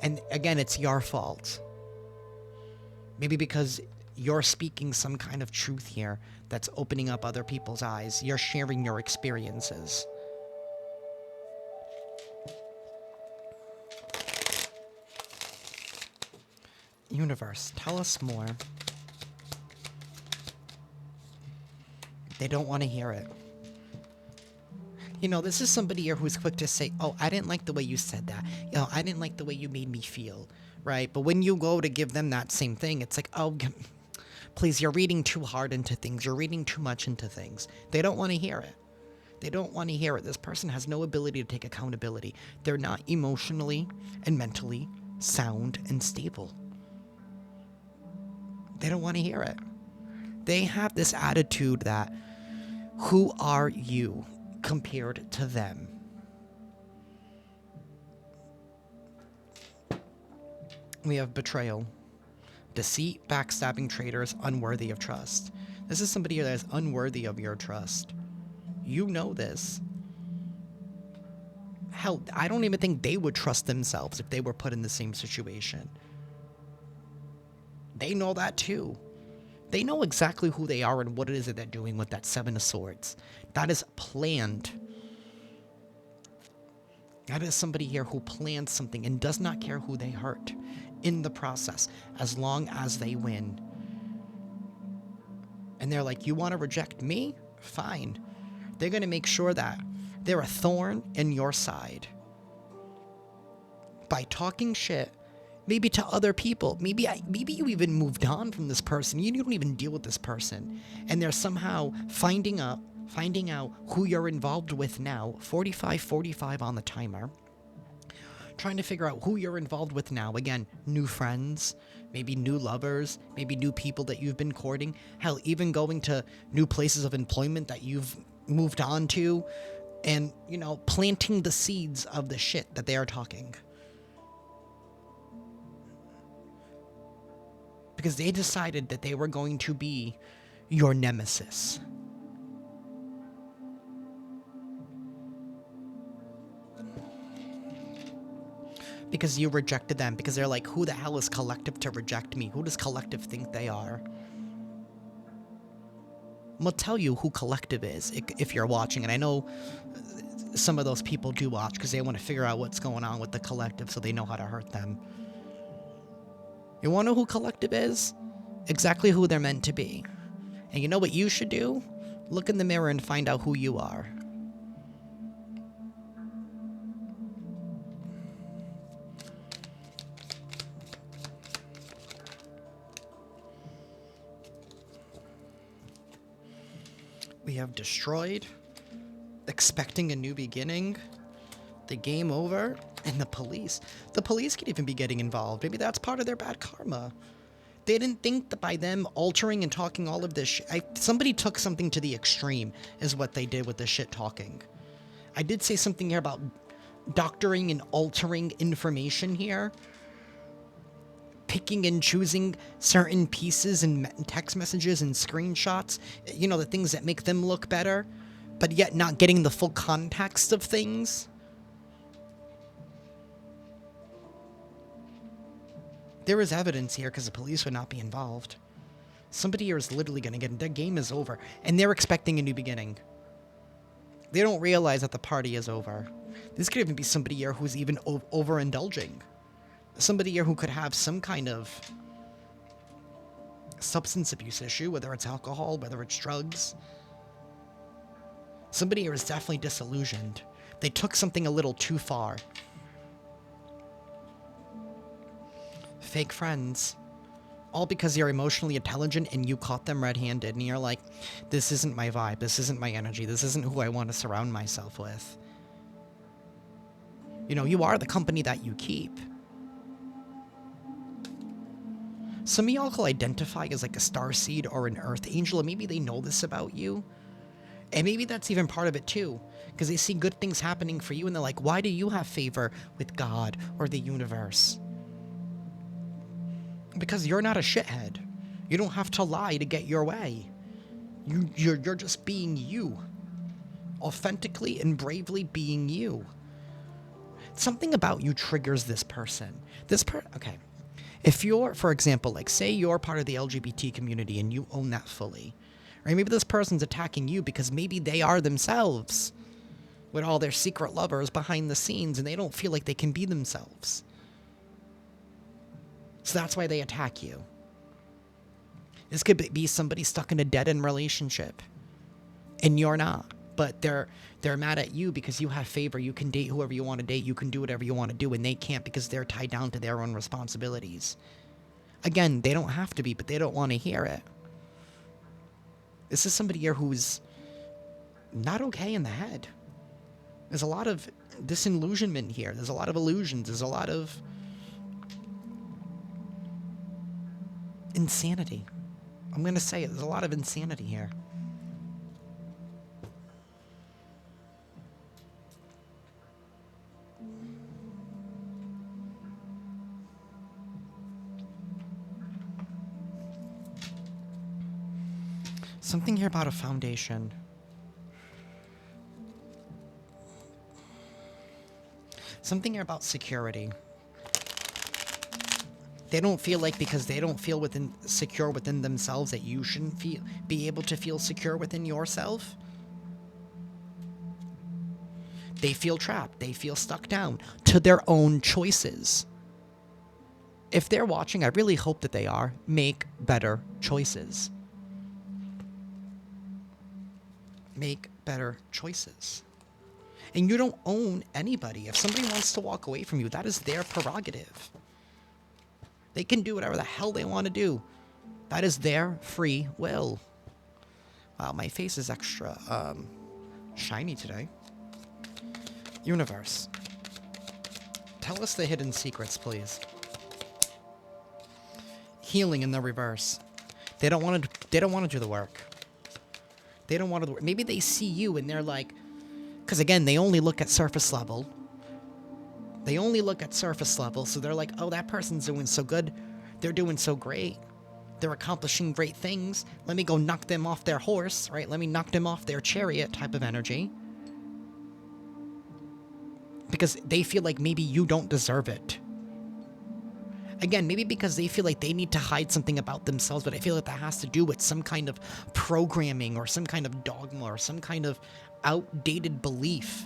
and again, it's your fault. Maybe because you're speaking some kind of truth here that's opening up other people's eyes. You're sharing your experiences. Universe, tell us more. They don't want to hear it. You know, this is somebody here who's quick to say, oh, I didn't like the way you said that. You know, I didn't like the way you made me feel, right? But when you go to give them that same thing, it's like, oh, please, you're reading too hard into things. You're reading too much into things. They don't want to hear it. They don't want to hear it. This person has no ability to take accountability. They're not emotionally and mentally sound and stable. They don't want to hear it. They have this attitude that, who are you compared to them? We have betrayal, deceit, backstabbing, traitors, unworthy of trust. This is somebody that is unworthy of your trust. You know this. Hell, I don't even think they would trust themselves if they were put in the same situation. They know that too. They know exactly who they are and what it is that they're doing with that Seven of Swords. That is planned. That is somebody here who plans something and does not care who they hurt in the process, as long as they win. And they're like, you want to reject me? Fine. They're going to make sure that they're a thorn in your side. By talking shit, maybe to other people. Maybe you even moved on from this person. You don't even deal with this person. And they're somehow finding out who you're involved with now. 45 on the timer. Trying to figure out who you're involved with now. Again, new friends, maybe new lovers, maybe new people that you've been courting. Hell, even going to new places of employment that you've moved on to. And, planting the seeds of the shit that they are talking. Because they decided that they were going to be your nemesis. Because you rejected them. Because they're like, who the hell is Collective to reject me? Who does Collective think they are? I'm going to tell you who Collective is if you're watching. And I know some of those people do watch because they want to figure out what's going on with the Collective so they know how to hurt them. You want to know who Collective is? Exactly who they're meant to be. And you know what you should do? Look in the mirror and find out who you are. We have destroyed, expecting a new beginning, the game over, and the police. The police could even be getting involved. Maybe that's part of their bad karma. They didn't think that by them altering and talking all of this somebody took something to the extreme is what they did with the shit talking. I did say something here about doctoring and altering information here. Picking and choosing certain pieces and text messages and screenshots, the things that make them look better, but yet not getting the full context of things. There is evidence here because the police would not be involved. Somebody here is literally going to get... Their game is over, and they're expecting a new beginning. They don't realize that the party is over. This could even be somebody here who's even overindulging. Somebody here who could have some kind of substance abuse issue, whether it's alcohol, whether it's drugs. Somebody here is definitely disillusioned. They took something a little too far. Fake friends. All because you're emotionally intelligent and you caught them red-handed and you're like, this isn't my vibe, this isn't my energy, this isn't who I want to surround myself with. You are the company that you keep. Some of y'all will identify as like a starseed or an earth angel, and maybe they know this about you. And maybe that's even part of it too, because they see good things happening for you and they're like, why do you have favor with God or the universe? Because you're not a shithead. You don't have to lie to get your way. You're just being you. Authentically and bravely being you. Something about you triggers this person. Okay. If you're, for example, like say you're part of the LGBT community and you own that fully, right? Maybe this person's attacking you because maybe they are themselves with all their secret lovers behind the scenes and they don't feel like they can be themselves. So that's why they attack you. This could be somebody stuck in a dead-end relationship and you're not, but they're mad at you because you have favor. You can date whoever you want to date. You can do whatever you want to do, and they can't because they're tied down to their own responsibilities. Again, they don't have to be, but they don't want to hear it. This is somebody here who's not okay in the head. There's a lot of disillusionment here. There's a lot of illusions. There's a lot of insanity. I'm going to say it. There's a lot of insanity here. Something here about a foundation. Something here about security. They don't feel like because they don't feel secure within themselves that you shouldn't be able to feel secure within yourself. They feel trapped. They feel stuck down to their own choices. If they're watching, I really hope that they are. Make better choices. Make better choices. And you don't own anybody. If somebody wants to walk away from you, that is their prerogative. They can do whatever the hell they want to do. That is their free will. Wow, my face is extra shiny today. Universe, tell us the hidden secrets, please. Healing in the reverse. They don't want to do the work. They don't want to do the work. Maybe they see you and they're like, because again, they only look at surface level. They only look at surface level, so they're like, oh, that person's doing so good. They're doing so great. They're accomplishing great things. Let me go knock them off their horse, right? Let me knock them off their chariot type of energy. Because they feel like maybe you don't deserve it. Again, maybe because they feel like they need to hide something about themselves, but I feel like that has to do with some kind of programming or some kind of dogma or some kind of outdated belief.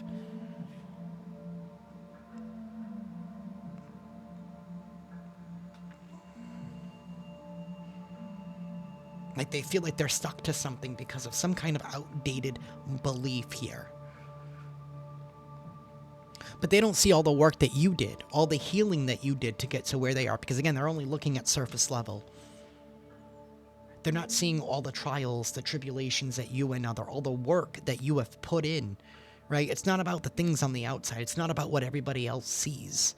Like they feel like they're stuck to something because of some kind of outdated belief here. But they don't see all the work that you did, all the healing that you did to get to where they are. Because again, they're only looking at surface level. They're not seeing all the trials, the tribulations that you and all the work that you have put in, right? It's not about the things on the outside. It's not about what everybody else sees.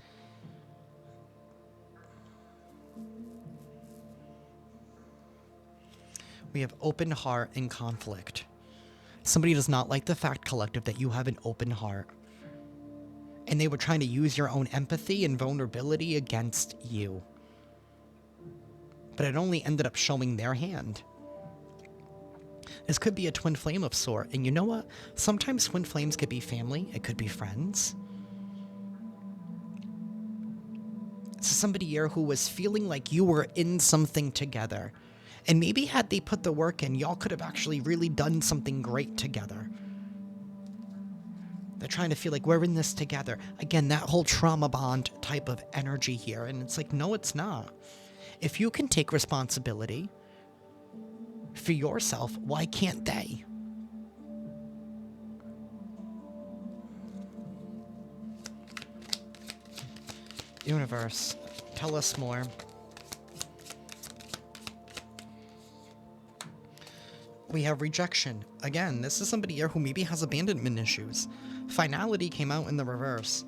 We have open heart and conflict. Somebody does not like the fact, collective, that you have an open heart. And they were trying to use your own empathy and vulnerability against you. But it only ended up showing their hand. This could be a twin flame of sort. And you know what? Sometimes twin flames could be family. It could be friends. This is somebody here who was feeling like you were in something together. And maybe had they put the work in, y'all could have actually really done something great together. They're trying to feel like we're in this together. Again, that whole trauma bond type of energy here. And it's like, no, it's not. If you can take responsibility for yourself, why can't they? Universe, tell us more. We have rejection. Again, this is somebody here who maybe has abandonment issues. Finality came out in the reverse.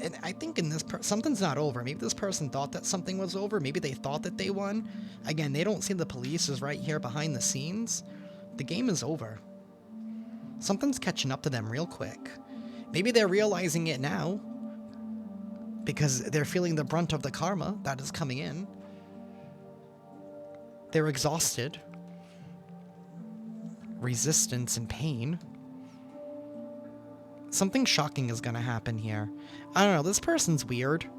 And I think in this, something's not over. Maybe this person thought that something was over. Maybe they thought that they won. Again, they don't see the police is right here behind the scenes. The game is over. Something's catching up to them real quick. Maybe they're realizing it now because they're feeling the brunt of the karma that is coming in. They're exhausted. Resistance and pain. Something shocking is going to happen here. I don't know, this person's weird.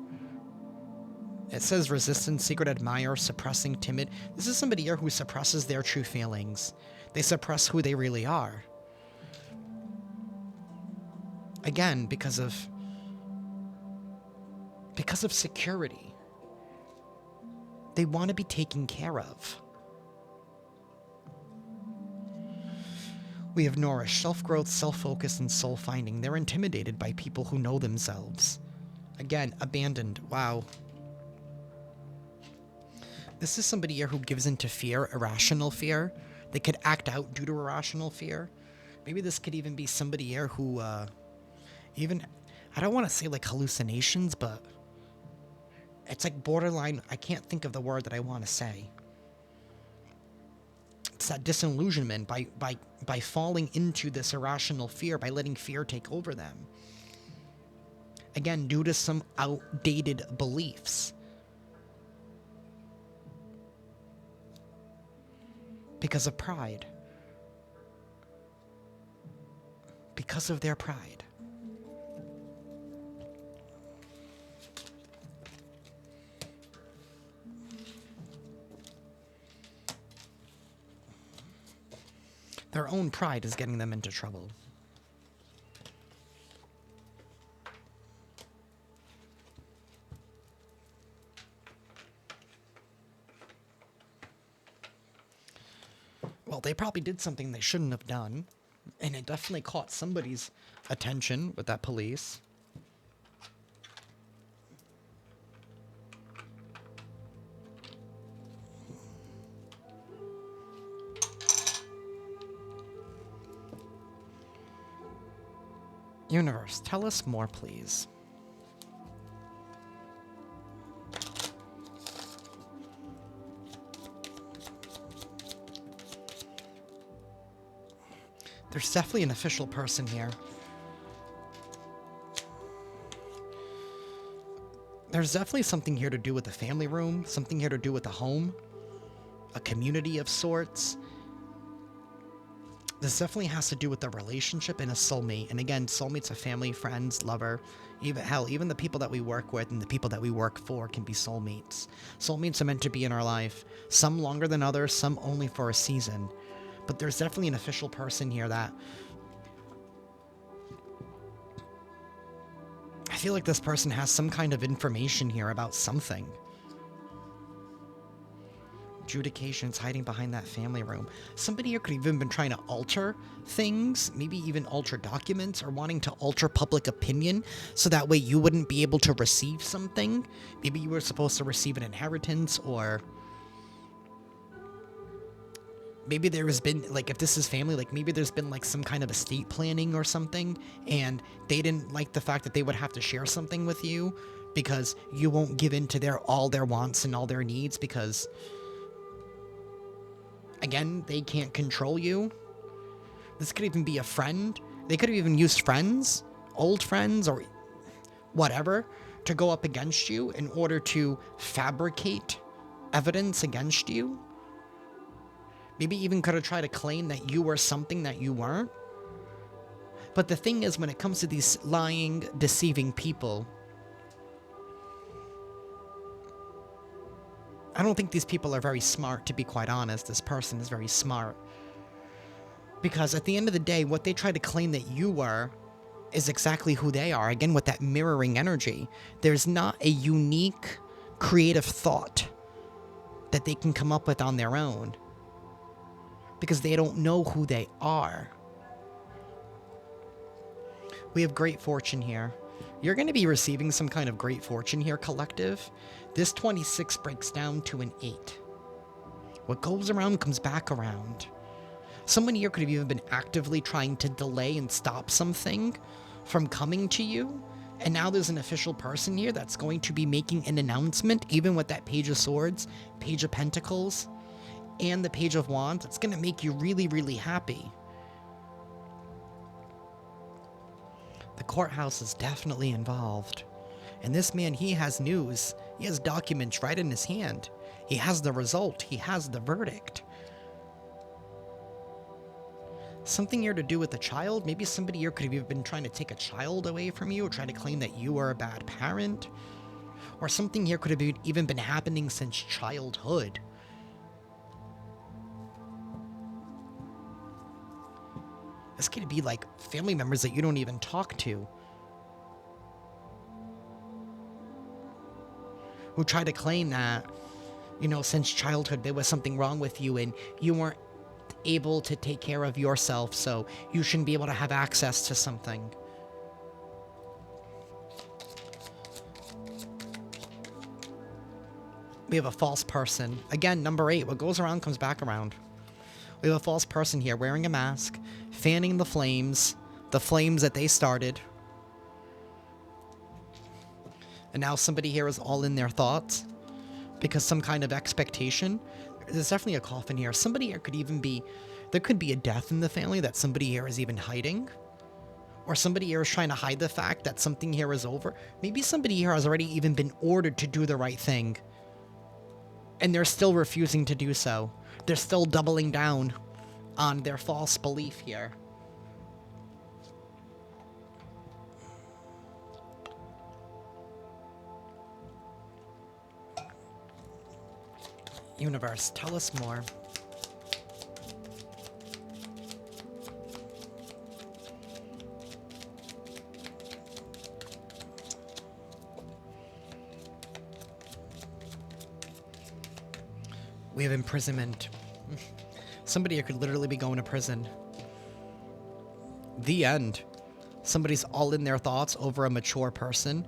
It says resistant, secret admirer, suppressing, timid. This is somebody here who suppresses their true feelings. They suppress who they really are. Again, because of security. They want to be taken care of. We have nourished, self-growth, self-focus, and soul-finding. They're intimidated by people who know themselves. Again, abandoned. Wow. This is somebody here who gives into fear, irrational fear. They could act out due to irrational fear. Maybe this could even be somebody here who, I don't want to say like hallucinations, but it's like borderline, I can't think of the word that I want to say. It's that disillusionment by falling into this irrational fear, by letting fear take over them. Again, due to some outdated beliefs. Because of pride. because of their pride. Their own pride is getting them into trouble. Well, they probably did something they shouldn't have done, and it definitely caught somebody's attention with that police. Universe, tell us more, please. There's definitely an official person here. There's definitely something here to do with the family room, something here to do with the home, a community of sorts. This definitely has to do with the relationship and a soulmate. And again, soulmates are family, friends, lover. Even hell, even the people that we work with and the people that we work for can be soulmates. Soulmates are meant to be in our life. Some longer than others, some only for a season. But there's definitely an official person here that... I feel like this person has some kind of information here about something. Adjudications hiding behind that family room. Somebody here could have even been trying to alter things, maybe even alter documents, or wanting to alter public opinion so that way you wouldn't be able to receive something. Maybe you were supposed to receive an inheritance, or maybe there has been, like, if this is family, like maybe there's been like some kind of estate planning or something, and they didn't like the fact that they would have to share something with you because you won't give in to all their wants and all their needs because, again, they can't control you. This could even be a friend. They could have even used friends, old friends, or whatever, to go up against you in order to fabricate evidence against you. Maybe even could have tried to claim that you were something that you weren't. But the thing is, when it comes to these lying, deceiving people, I don't think these people are very smart, to be quite honest. This person is very smart. Because at the end of the day, what they try to claim that you were is exactly who they are. Again, with that mirroring energy. There's not a unique, creative thought that they can come up with on their own. Because they don't know who they are. We have great fortune here. You're going to be receiving some kind of great fortune here, collective. This 26 breaks down to an 8. What goes around comes back around. Someone here could have even been actively trying to delay and stop something from coming to you. And now there's an official person here that's going to be making an announcement, even with that Page of Swords, Page of Pentacles, and the Page of Wands. It's going to make you really, really happy. The courthouse is definitely involved. And this man, he has news. He has documents right in his hand. He has the result. He has the verdict. Something here to do with a child. Maybe somebody here could have even been trying to take a child away from you, or trying to claim that you are a bad parent. Or something here could have even been happening since childhood. This could be like family members that you don't even talk to, who try to claim that, you know, since childhood there was something wrong with you and you weren't able to take care of yourself, so you shouldn't be able to have access to something. We have a false person. Again, number 8. What goes around comes back around. We have a false person here wearing a mask, fanning the flames that they started. And now somebody here is all in their thoughts because some kind of expectation. There's definitely a coffin here. Somebody here could even be, there could be a death in the family that somebody here is even hiding. Or somebody here is trying to hide the fact that something here is over. Maybe somebody here has already even been ordered to do the right thing, and they're still refusing to do so. They're still doubling down on their false belief here. Universe, tell us more. We have imprisonment. Somebody here could literally be going to prison. The end. Somebody's all in their thoughts over a mature person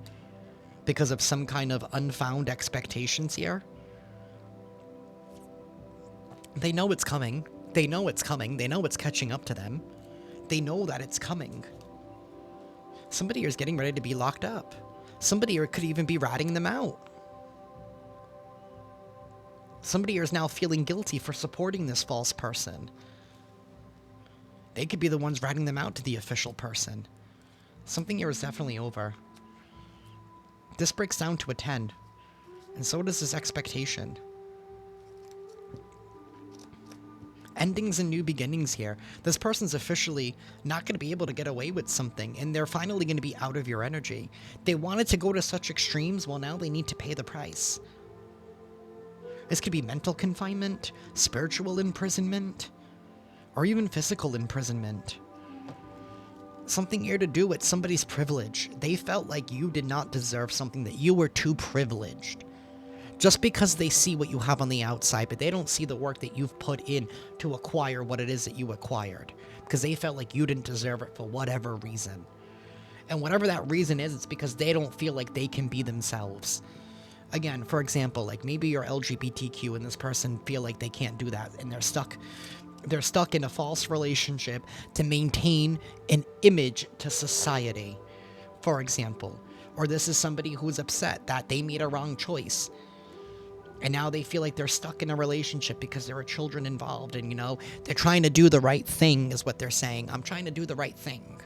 because of some kind of unfound expectations here. They know it's coming. They know it's coming. They know it's catching up to them. They know that it's coming. Somebody here is getting ready to be locked up. Somebody here could even be ratting them out. Somebody here is now feeling guilty for supporting this false person. They could be the ones ratting them out to the official person. Something here is definitely over. This breaks down to a 10. And so does this expectation. Endings and new beginnings here. This person's officially not going to be able to get away with something, and they're finally going to be out of your energy. They wanted to go to such extremes, well, now they need to pay the price. This could be mental confinement, spiritual imprisonment, or even physical imprisonment. Something here to do with somebody's privilege. They felt like you did not deserve something, that you were too privileged. Just because they see what you have on the outside, but they don't see the work that you've put in to acquire what it is that you acquired. Because they felt like you didn't deserve it for whatever reason. And whatever that reason is, it's because they don't feel like they can be themselves. Again, for example, like maybe you're LGBTQ and this person feel like they can't do that and they're stuck in a false relationship to maintain an image to society, for example. Or this is somebody who's upset that they made a wrong choice. And now they feel like they're stuck in a relationship because there are children involved and, they're trying to do the right thing is what they're saying. I'm trying to do the right thing.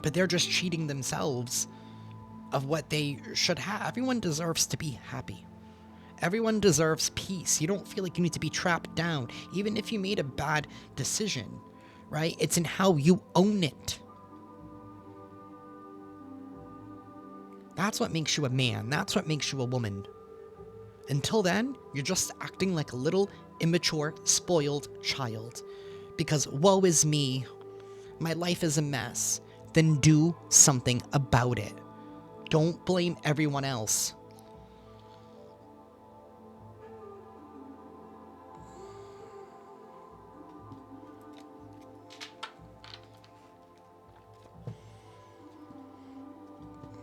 But they're just cheating themselves of what they should have. Everyone deserves to be happy. Everyone deserves peace. You don't feel like you need to be trapped down, even if you made a bad decision, right? It's in how you own it. That's what makes you a man. That's what makes you a woman. Until then, you're just acting like a little immature, spoiled child. Because woe is me. My life is a mess. Then do something about it. Don't blame everyone else.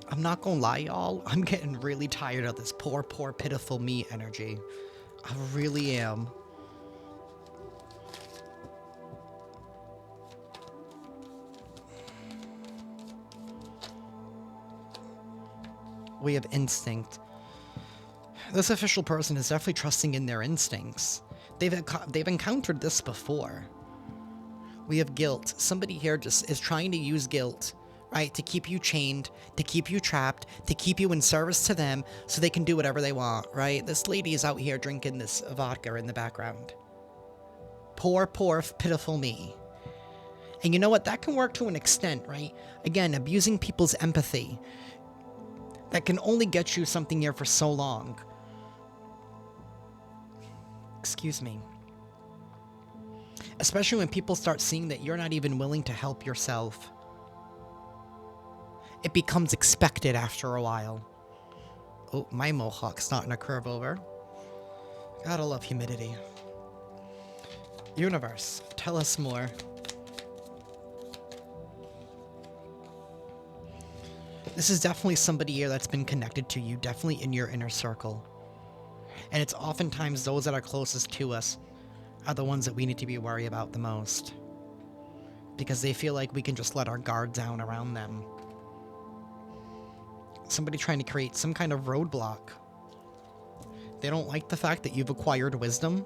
I'm not gonna lie, y'all. I'm getting really tired of this poor, pitiful me energy. I really am. We have instinct. This official person is definitely trusting in their instincts. They've encountered this before. We have guilt. Somebody here just is trying to use guilt, right, to keep you chained, to keep you trapped, to keep you in service to them so they can do whatever they want, right? This lady is out here drinking this vodka in the background. Poor, pitiful me. And you know what? That can work to an extent, right? Again, abusing people's empathy. That can only get you something here for so long. Excuse me. Especially when people start seeing that you're not even willing to help yourself. It becomes expected after a while. Oh, my mohawk's starting to curve over. Gotta love humidity. Universe, tell us more. This is definitely somebody here that's been connected to you, definitely in your inner circle. And it's oftentimes those that are closest to us are the ones that we need to be worried about the most. Because they feel like we can just let our guard down around them. Somebody trying to create some kind of roadblock. They don't like the fact that you've acquired wisdom.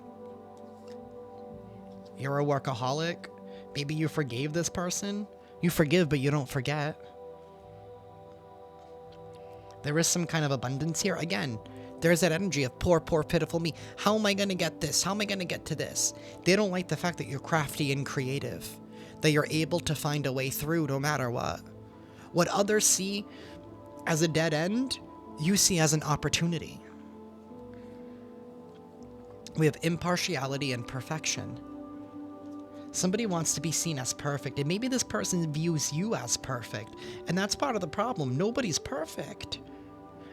You're a workaholic. Maybe you forgave this person. You forgive, but you don't forget. There is some kind of abundance here. Again, there's that energy of poor, pitiful me. How am I going to get this? How am I going to get to this? They don't like the fact that you're crafty and creative. That you're able to find a way through no matter what. What others see as a dead end, you see as an opportunity. We have impartiality and perfection. Somebody wants to be seen as perfect, and maybe this person views you as perfect, and that's part of the problem. Nobody's perfect.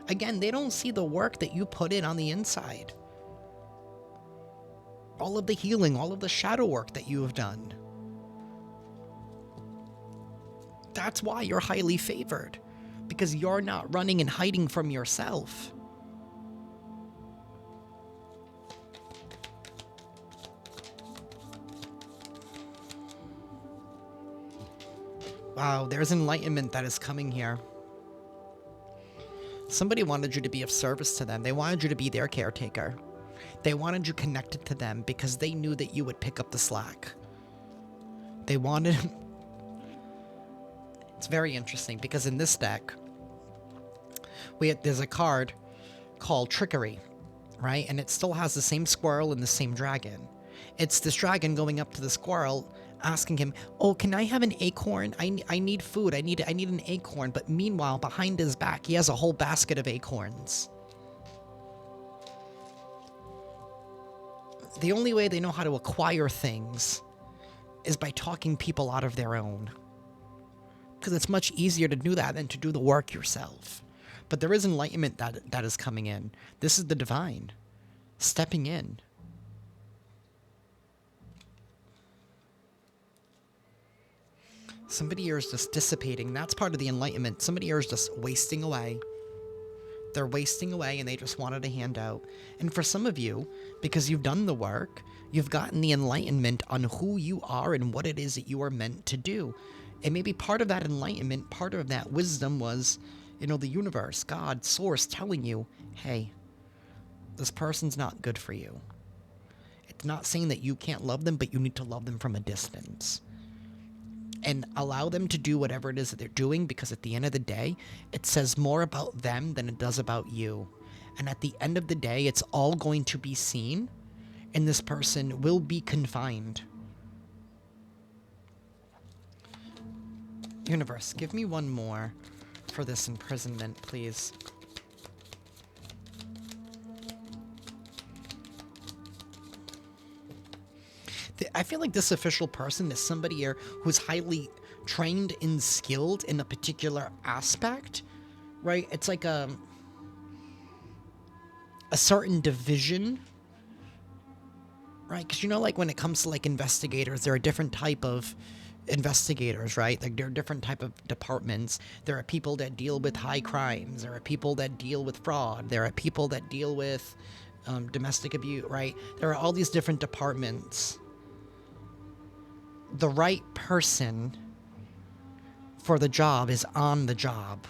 Again, they don't see the work that you put in on the inside. All of the healing, all of the shadow work that you have done. That's why you're highly favored, because you're not running and hiding from yourself. Wow, there's enlightenment that is coming here. Somebody wanted you to be of service to them. They wanted you to be their caretaker. They wanted you connected to them because they knew that you would pick up the slack. They wanted... It's very interesting because in this deck, there's a card called Trickery, right? And it still has the same squirrel and the same dragon. It's this dragon going up to the squirrel, asking him, "Oh, can I have an acorn? I need food. I need an acorn." But meanwhile, behind his back, he has a whole basket of acorns. The only way they know how to acquire things is by talking people out of their own. Because it's much easier to do that than to do the work yourself. But there is enlightenment that is coming in. This is the divine stepping in. Somebody here is just dissipating. That's part of the enlightenment. Somebody here is just wasting away. They're wasting away and they just wanted a handout. And for some of you, because you've done the work, you've gotten the enlightenment on who you are and what it is that you are meant to do. And maybe part of that enlightenment, part of that wisdom was, the universe, God, source telling you, hey, this person's not good for you. It's not saying that you can't love them, but you need to love them from a distance. And allow them to do whatever it is that they're doing, because at the end of the day, it says more about them than it does about you. And at the end of the day, it's all going to be seen, and this person will be confined. Universe, give me one more for this imprisonment, please. I feel like this official person is somebody here who's highly trained and skilled in a particular aspect, right? It's like a certain division, right? Because like when it comes to like investigators, there are different type of investigators, right? Like there are different type of departments. There are people that deal with high crimes. There are people that deal with fraud. There are people that deal with domestic abuse, right? There are all these different departments. The right person for the job is on the job.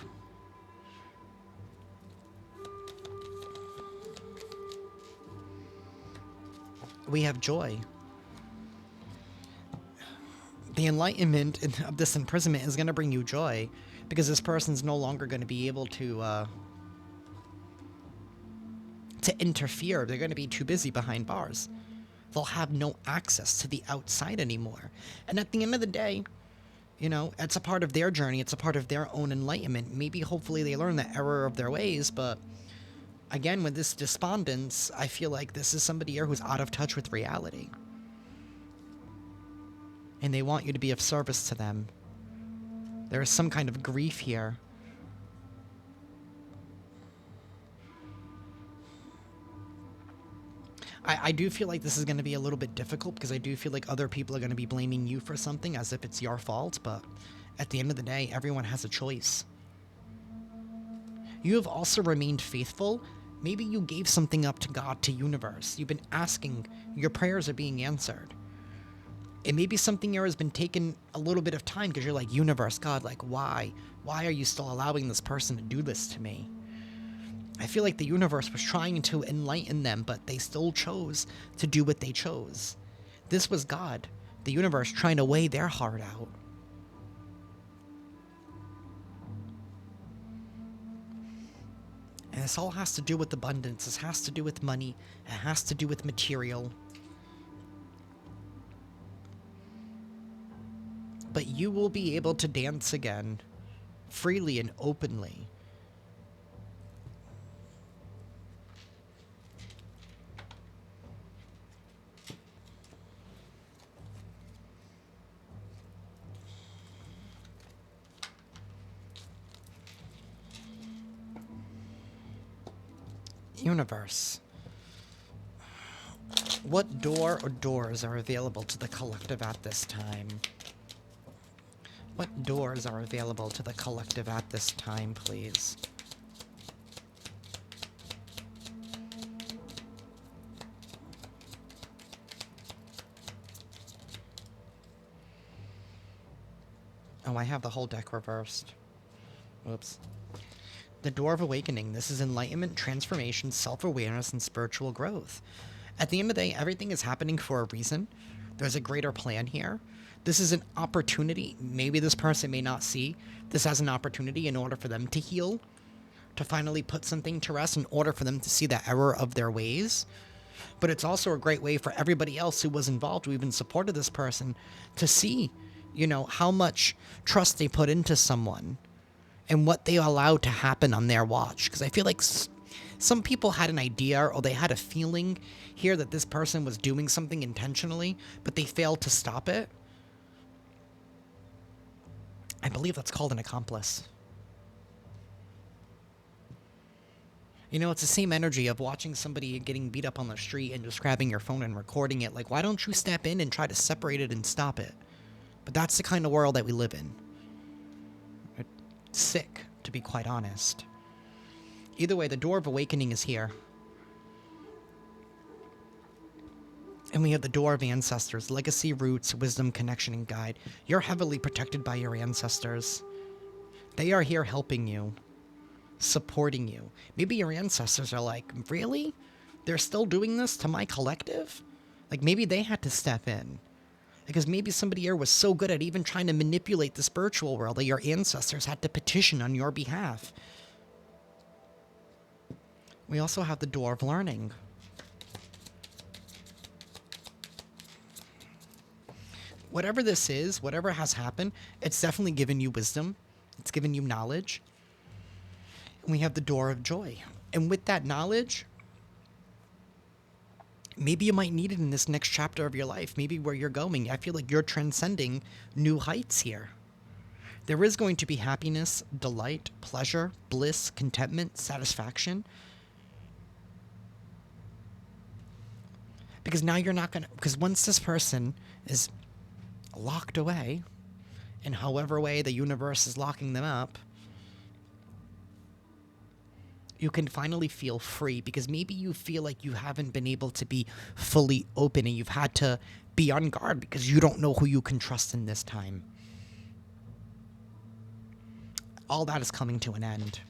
We have joy. The enlightenment of this imprisonment is going to bring you joy, because this person's no longer going to be able to interfere. They're going to be too busy behind bars. They'll have no access to the outside anymore. And at the end of the day, it's a part of their journey. It's a part of their own enlightenment. Maybe, hopefully, they learn the error of their ways. But again, with this despondence, I feel like this is somebody here who's out of touch with reality. And they want you to be of service to them. There is some kind of grief here. I do feel like this is going to be a little bit difficult, because I do feel like other people are going to be blaming you for something as if it's your fault, but at the end of the day, everyone has a choice. You have also remained faithful. Maybe you gave something up to God, to universe. You've been asking. Your prayers are being answered. It may be something here has been taken a little bit of time, because you're like, universe, God, like, why? Why are you still allowing this person to do this to me? I feel like the universe was trying to enlighten them, but they still chose to do what they chose. This was God, the universe, trying to weigh their heart out. And this all has to do with abundance. This has to do with money. It has to do with material. But you will be able to dance again, freely and openly. Universe. What door or doors are available to the collective at this time? What doors are available to the collective at this time, please? Oh, I have the whole deck reversed. Whoops. The Door of Awakening. This is enlightenment, transformation, self-awareness, and spiritual growth. At the end of the day, everything is happening for a reason. There's a greater plan here. This is an opportunity. Maybe this person may not see this as an opportunity in order for them to heal, to finally put something to rest, in order for them to see the error of their ways. But it's also a great way for everybody else who was involved, who even supported this person, to see, you know, how much trust they put into someone and what they allowed to happen on their watch. Because I feel like some people had an idea or they had a feeling here that this person was doing something intentionally, but they failed to stop it. I believe that's called an accomplice. You know, it's the same energy of watching somebody getting beat up on the street and just grabbing your phone and recording it. Like, why don't you step in and try to separate it and stop it? But that's the kind of world that we live in. It's sick, to be quite honest. Either way, the Door of Awakening is here. And we have the Door of Ancestors, legacy, roots, wisdom, connection, and guide. You're heavily protected by your ancestors. They are here helping you, supporting you. Maybe your ancestors are like, really? They're still doing this to my collective? Like, maybe they had to step in. Because maybe somebody here was so good at even trying to manipulate the spiritual world that your ancestors had to petition on your behalf. We also have the Door of Learning. Whatever this is, whatever has happened, it's definitely given you wisdom. It's given you knowledge. And we have the Door of Joy. And with that knowledge, maybe you might need it in this next chapter of your life. Maybe where you're going. I feel like you're transcending new heights here. There is going to be happiness, delight, pleasure, bliss, contentment, satisfaction. Because now you're not going to... Because once this person is locked away, in however way the universe is locking them up, you can finally feel free, because maybe you feel like you haven't been able to be fully open and you've had to be on guard because you don't know who you can trust in this time. All that is coming to an end.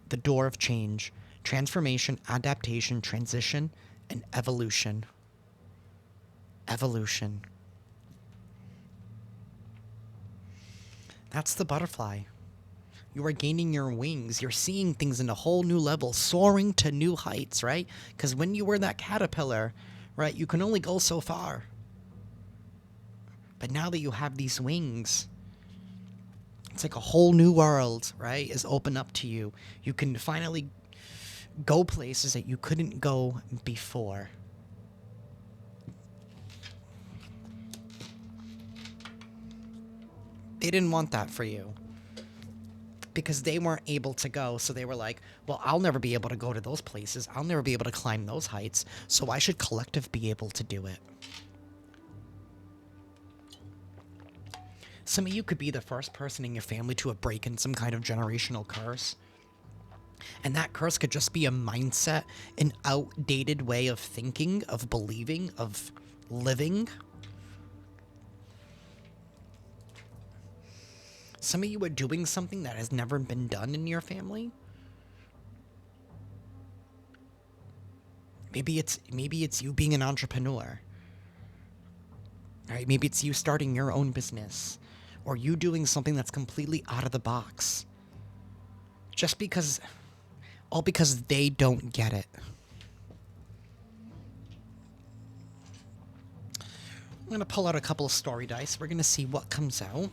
The Door of Change, transformation, adaptation, transition, and evolution. Evolution. That's the butterfly. You are gaining your wings. You're seeing things in a whole new level, soaring to new heights, right? Because when you were that caterpillar, right, you can only go so far. But now that you have these wings, it's like a whole new world, right, is open up to you. You can finally go places that you couldn't go before. They didn't want that for you, because they weren't able to go, so they were like, well, I'll never be able to go to those places. I'll never be able to climb those heights, so why should collective be able to do it? Some of you could be the first person in your family to have broken some kind of generational curse. And that curse could just be a mindset, an outdated way of thinking, of believing, of living. Some of you are doing something that has never been done in your family. Maybe it's you being an entrepreneur. Right? Maybe it's you starting your own business, or you doing something that's completely out of the box. Just because, all because they don't get it. I'm going to pull out a couple of story dice. We're going to see what comes out.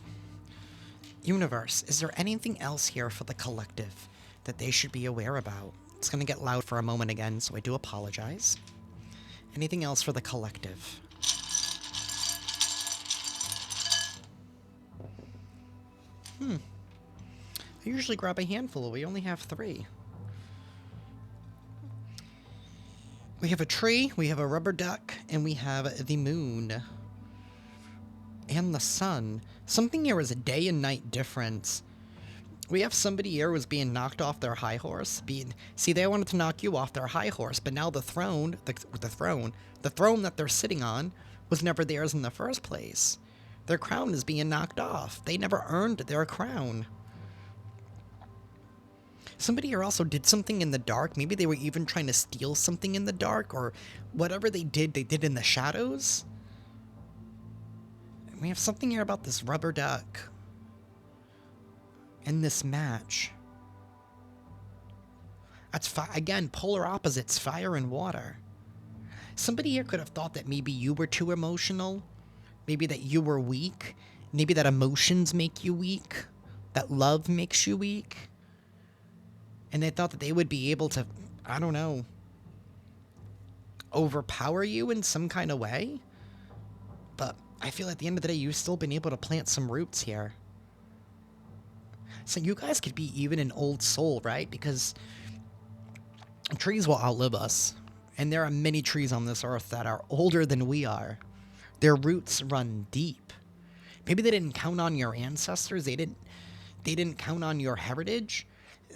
Universe, is there anything else here for the collective that they should be aware about? It's going to get loud for a moment again, so I do apologize. Anything else for the collective? I usually grab a handful. We only have 3. We have a tree, we have a rubber duck, and we have the moon. And the sun. Something here is a day and night difference. We have somebody here who's being knocked off their high horse. See, they wanted to knock you off their high horse, but now the throne that they're sitting on was never theirs in the first place. Their crown is being knocked off. They never earned their crown. Somebody here also did something in the dark. Maybe they were even trying to steal something in the dark, or whatever they did in the shadows. We have something here about this rubber duck. And this match. That's again, polar opposites, fire and water. Somebody here could have thought that maybe you were too emotional. Maybe that you were weak. Maybe that emotions make you weak. That love makes you weak. And they thought that they would be able to, I don't know, overpower you in some kind of way. But I feel at the end of the day, you've still been able to plant some roots here. So you guys could be even an old soul, right? Because trees will outlive us. And there are many trees on this earth that are older than we are. Their roots run deep. Maybe they didn't count on your ancestors. They didn't count on your heritage.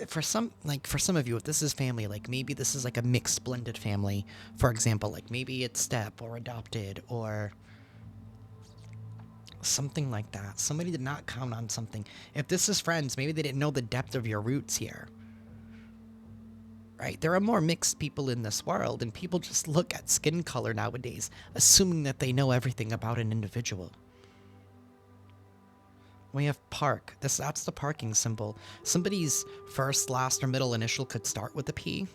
For some of you, if this is family, like maybe this is like a mixed blended family, for example, like maybe it's step or adopted or something like that. Somebody did not count on something. If this is friends, maybe they didn't know the depth of your roots here. Right? There are more mixed people in this world, and people just look at skin color nowadays, assuming that they know everything about an individual. We have park. That's the parking symbol. Somebody's first, last, or middle initial could start with a P.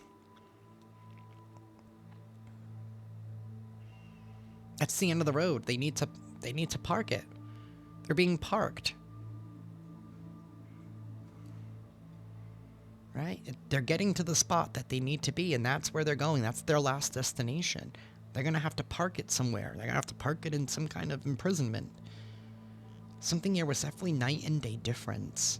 That's the end of the road. They need to park it. They're being parked. Right? They're getting to the spot that they need to be, and that's where they're going. That's their last destination. They're going to have to park it somewhere. They're going to have to park it in some kind of imprisonment. Something here was definitely night and day difference.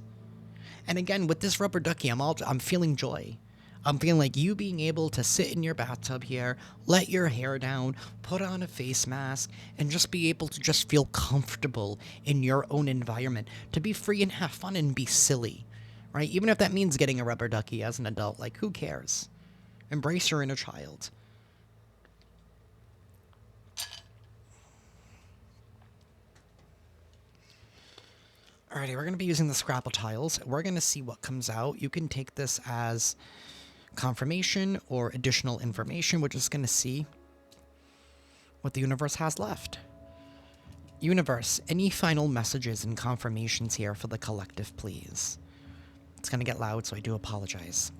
And again, with this rubber ducky, I'm feeling joy. I'm feeling like you being able to sit in your bathtub here, let your hair down, put on a face mask, and just be able to just feel comfortable in your own environment. To be free and have fun and be silly. Right? Even if that means getting a rubber ducky as an adult, like, who cares? Embrace your inner child. Alrighty, we're going to be using the Scrabble tiles. We're going to see what comes out. You can take this as confirmation or additional information. We're just going to see what the universe has left. Universe, any final messages and confirmations here for the collective, please? It's going to get loud, so I do apologize.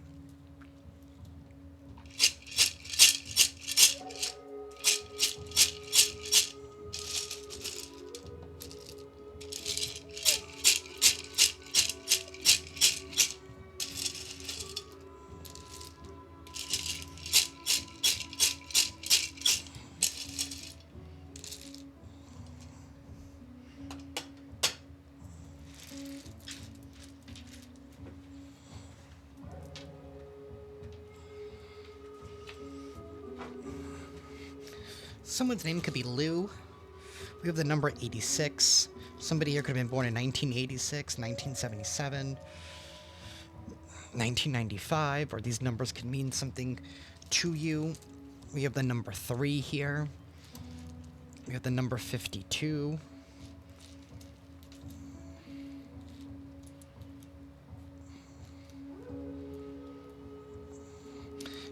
Someone's name could be Lou. We have the number 86. Somebody here could have been born in 1986, 1977, 1995, or these numbers could mean something to you. We have the number 3 here. We have the number 52.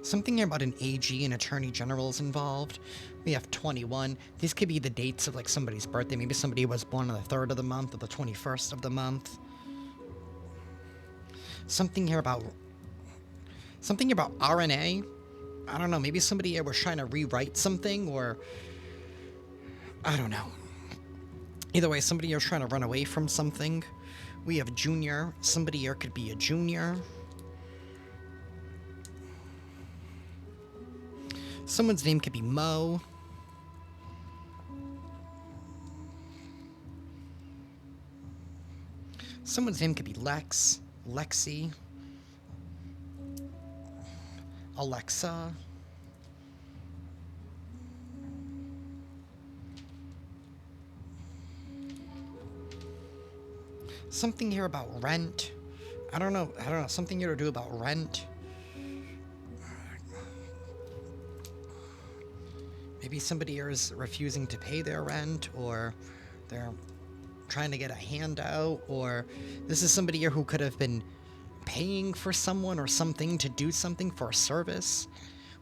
Something here about an AG and Attorney General is involved. We have 21. These could be the dates of like somebody's birthday. Maybe somebody was born on the 3rd of the month or the 21st of the month. Something here about RNA. I don't know. Maybe somebody here was trying to rewrite something, or I don't know. Either way, somebody here was trying to run away from something. We have Junior. Somebody here could be a junior. Someone's name could be Mo. Someone's name could be Lex, Lexi, Alexa. Something here about rent. I don't know. Something here to do about rent. Maybe somebody here is refusing to pay their rent, or they're trying to get a handout, or this is somebody here who could have been paying for someone or something to do something for a service.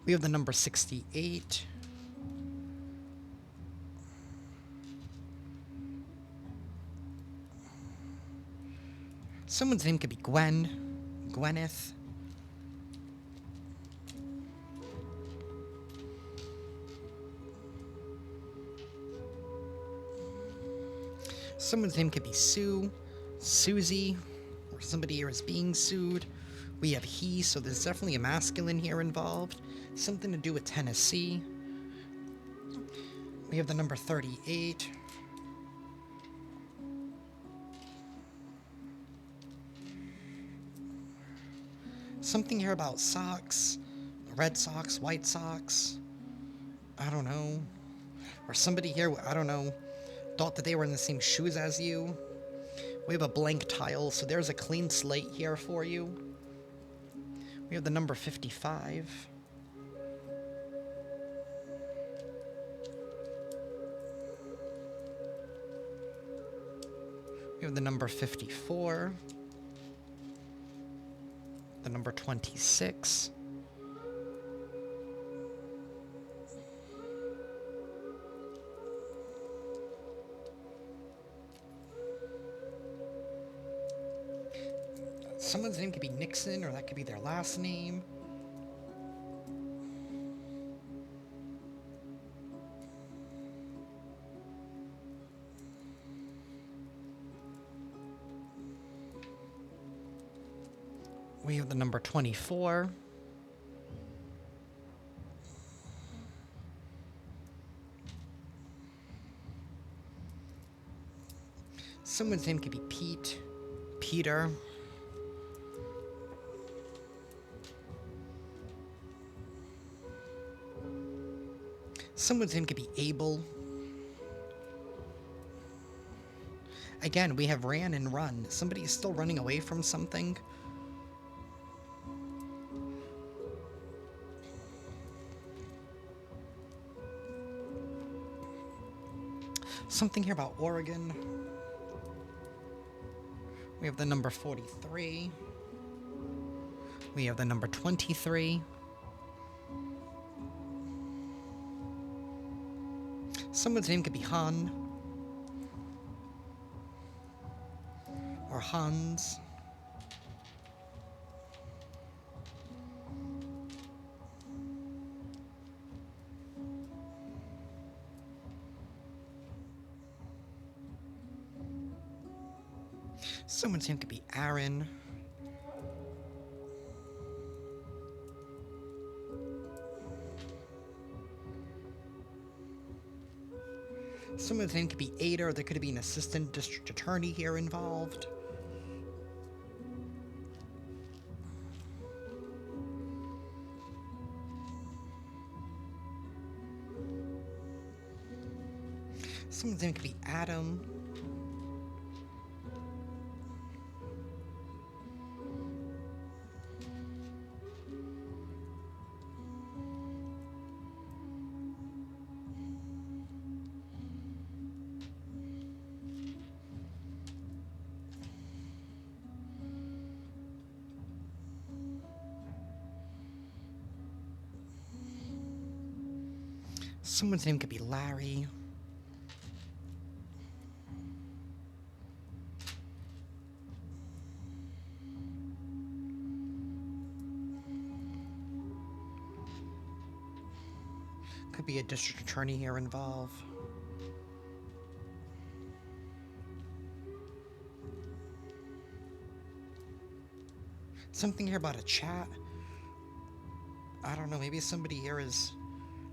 We have the number 68. Someone's name could be Gwen, Gwyneth. Someone's name could be Sue, Susie, or somebody here is being sued. We have he, so there's definitely a masculine here involved. Something to do with Tennessee. We have the number 38. Something here about socks. Red socks, white socks. I don't know. Or somebody here, I don't know, thought that they were in the same shoes as you. We have a blank tile, so there's a clean slate here for you. We have the number 55. We have the number 54. The number 26. Someone's name could be Nixon, or that could be their last name. We have the number 24. Someone's name could be Pete, Peter. Someone's name could be Abel. Again, we have ran and run. Somebody is still running away from something. Something here about Oregon. We have the number 43. We have the number 23. Someone's name could be Han. Or Hans. Someone's name could be Aaron. Someone's name could be Ada, or there could be an assistant district attorney here involved. Someone's name could be Adam. Someone's name could be Larry. Could be a district attorney here involved. Something here about a chat. I don't know, maybe somebody here is...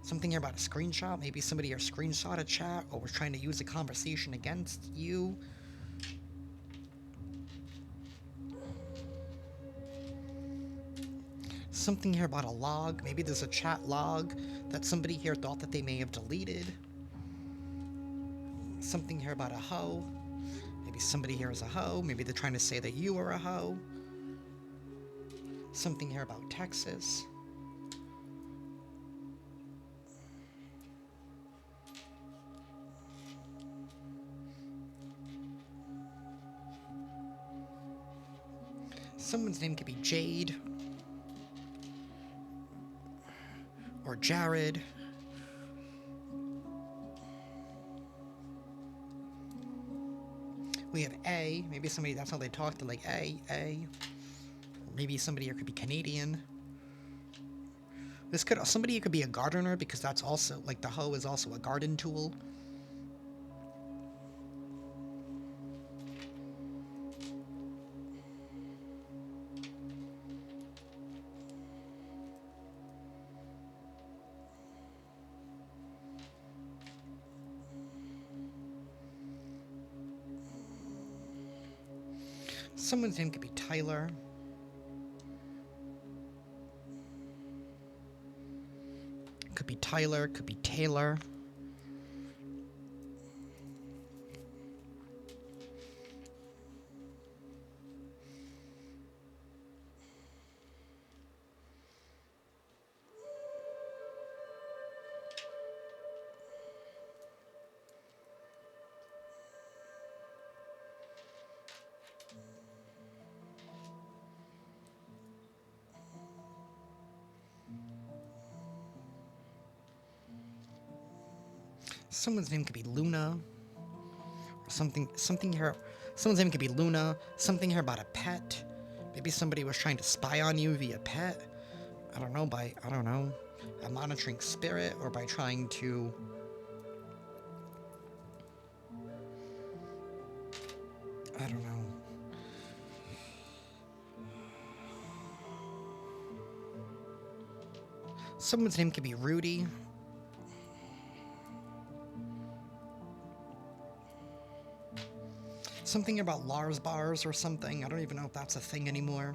Something here about a screenshot. Maybe somebody here screenshot a chat, or was trying to use a conversation against you. Something here about a log. Maybe there's a chat log that somebody here thought that they may have deleted. Something here about a hoe. Maybe somebody here is a hoe. Maybe they're trying to say that you are a hoe. Something here about Texas. Someone's name could be Jade. Or Jared. We have A. Maybe somebody, that's how they talk. They're like, A. Maybe somebody here could be Canadian. Somebody here could be a gardener, because that's also, like, the hoe is also a garden tool. Someone's name could be Tyler. Could be Tyler, could be Taylor. Someone's name could be Luna. Or something here. Someone's name could be Luna. Something here about a pet. Maybe somebody was trying to spy on you via pet. I don't know, a monitoring spirit, or by trying to... I don't know. Someone's name could be Rudy. Something about Lars bars or something. I don't even know if that's a thing anymore.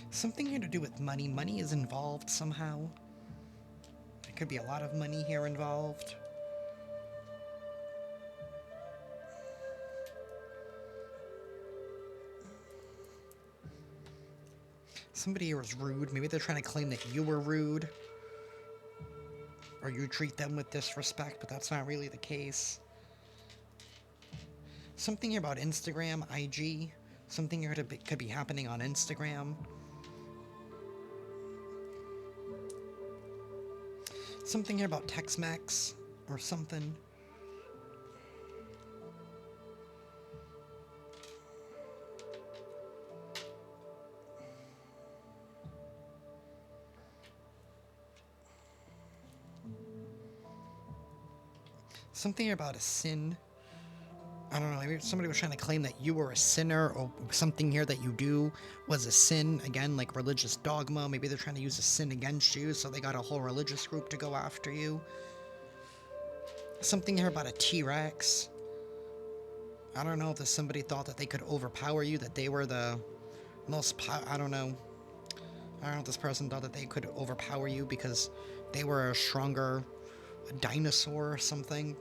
Something here to do with money. Money is involved somehow. There could be a lot of money here involved. Somebody here was rude. Maybe they're trying to claim that you were rude. Or you treat them with disrespect, but that's not really the case. Something here about Instagram, IG. Something here could be happening on Instagram. Something here about Tex-Mex or something. Something about a sin. I don't know, maybe somebody was trying to claim that you were a sinner, or something here that you do was a sin. Again, like religious dogma. Maybe they're trying to use a sin against you, so they got a whole religious group to go after you. Something here about a T-Rex. I don't know if somebody thought that they could overpower you, that they were the most I don't know. I don't know if this person thought that they could overpower you because they were a stronger dinosaur or something.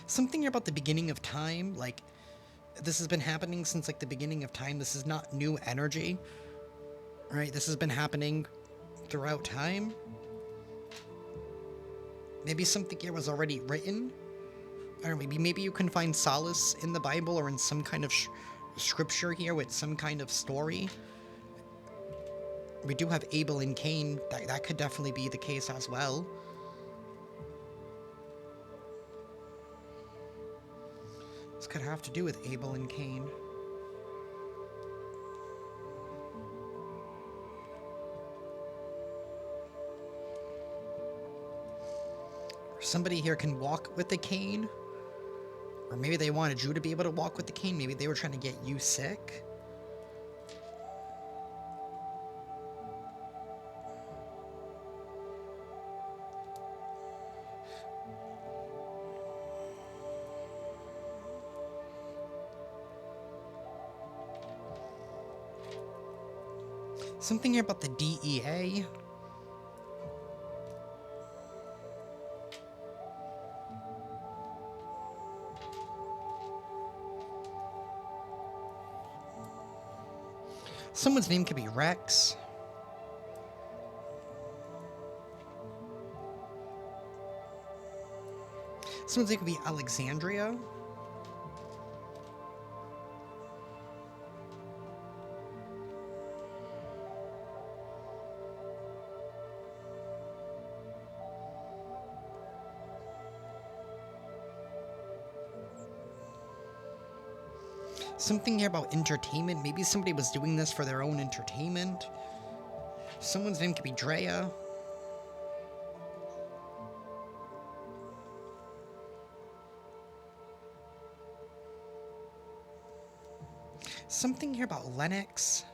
Something about the beginning of time, like, this has been happening since, like, the beginning of time. This is not new energy, right? This has been happening throughout time. Maybe something here was already written. I don't know, maybe you can find solace in the Bible or in some kind of scripture here with some kind of story. We do have Abel and Cain. That could definitely be the case as well. This could have to do with Abel and Cain. Or somebody here can walk with the Cain. Or maybe they wanted you to be able to walk with the Cain. Maybe they were trying to get you sick. Something here about the DEA. Someone's name could be Rex. Someone's name could be Alexandria. Something here about entertainment. Maybe somebody was doing this for their own entertainment. Someone's name could be Drea. Something here about Lennox.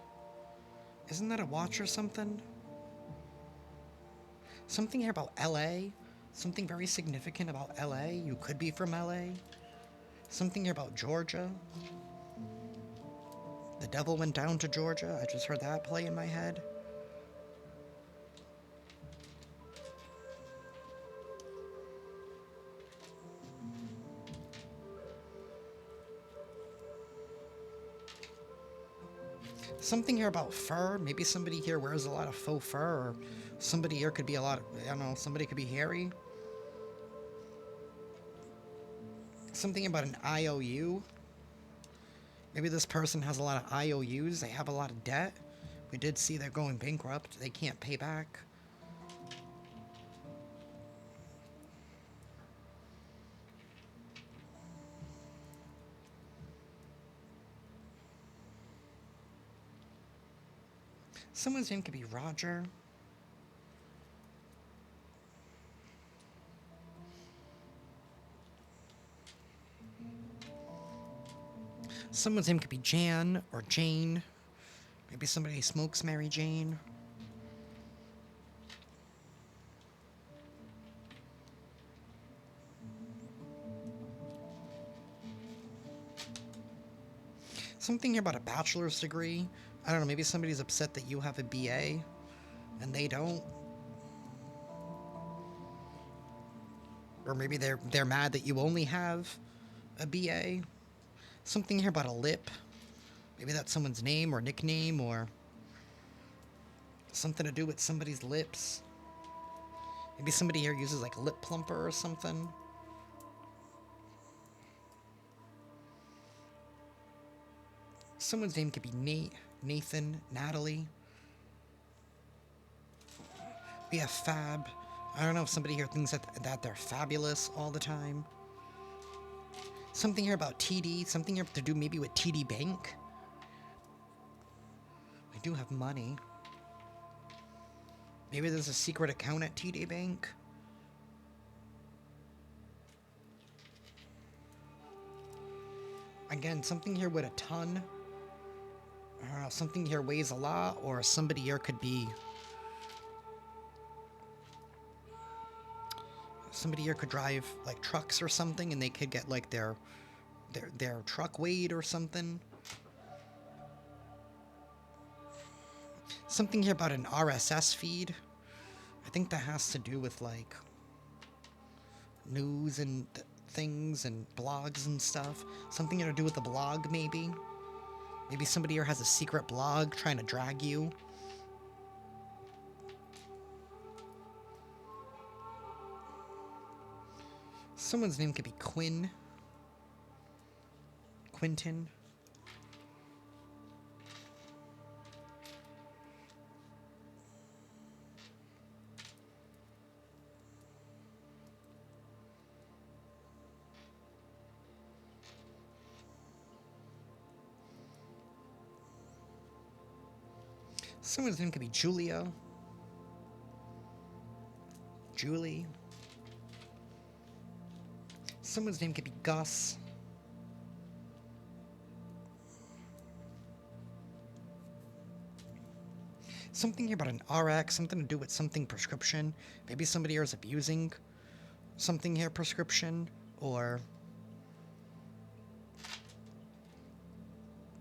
Isn't that a watch or something? Something here about LA. Something very significant about LA. You could be from LA. Something here about Georgia. The devil went down to Georgia. I just heard that play in my head. Something here about fur. Maybe somebody here wears a lot of faux fur, or somebody here could be a lot of, I don't know, somebody could be hairy. Something about an IOU. Maybe this person has a lot of IOUs. They have a lot of debt. We did see they're going bankrupt. They can't pay back. Someone's name could be Roger. Someone's name could be Jan or Jane. Maybe somebody smokes Mary Jane. Something here about a bachelor's degree. I don't know, maybe somebody's upset that you have a BA and they don't. Or maybe they're mad that you only have a BA. Something here about a lip. Maybe that's someone's name or nickname or something to do with somebody's lips. Maybe somebody here uses like a lip plumper or something. Someone's name could be Nate, Nathan, Natalie. We have Fab. I don't know if somebody here thinks that they're fabulous all the time. Something here about TD. Something here to do maybe with TD Bank. We do have money. Maybe there's a secret account at TD Bank. Again, something here with a ton. I don't know, something here weighs a lot, or somebody here could be... Somebody here could drive, like, trucks or something, and they could get, like, their truck weighed or something. Something here about an RSS feed. I think that has to do with, like, news and things and blogs and stuff. Something here to do with the blog, maybe. Maybe somebody here has a secret blog trying to drag you. Someone's name could be Quinn. Quentin. Someone's name could be Julia. Julie. Someone's name could be Gus. Something here about an RX, something to do with something prescription. Maybe somebody here is abusing something here prescription, or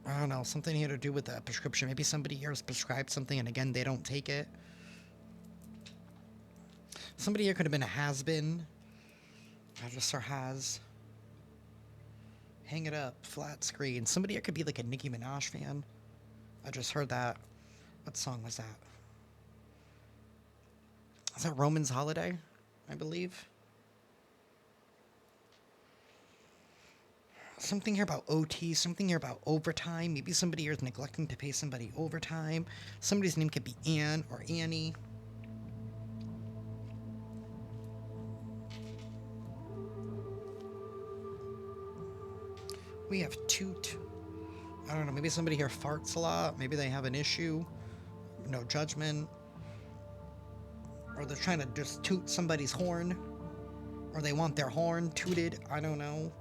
I don't know, something here to do with the prescription. Maybe somebody here has prescribed something and again, they don't take it. Somebody here could have been a has-been. I just saw has. Hang it up, flat screen. Somebody here could be like a Nicki Minaj fan. I just heard that. What song was that? Is that Roman's Holiday? I believe. Something here about OT, something here about overtime. Maybe somebody here is neglecting to pay somebody overtime. Somebody's name could be Ann or Annie. We have toot. I don't know, maybe somebody here farts a lot. Maybe they have an issue. No judgment. Or they're trying to just toot somebody's horn. Or they want their horn tooted. I don't know.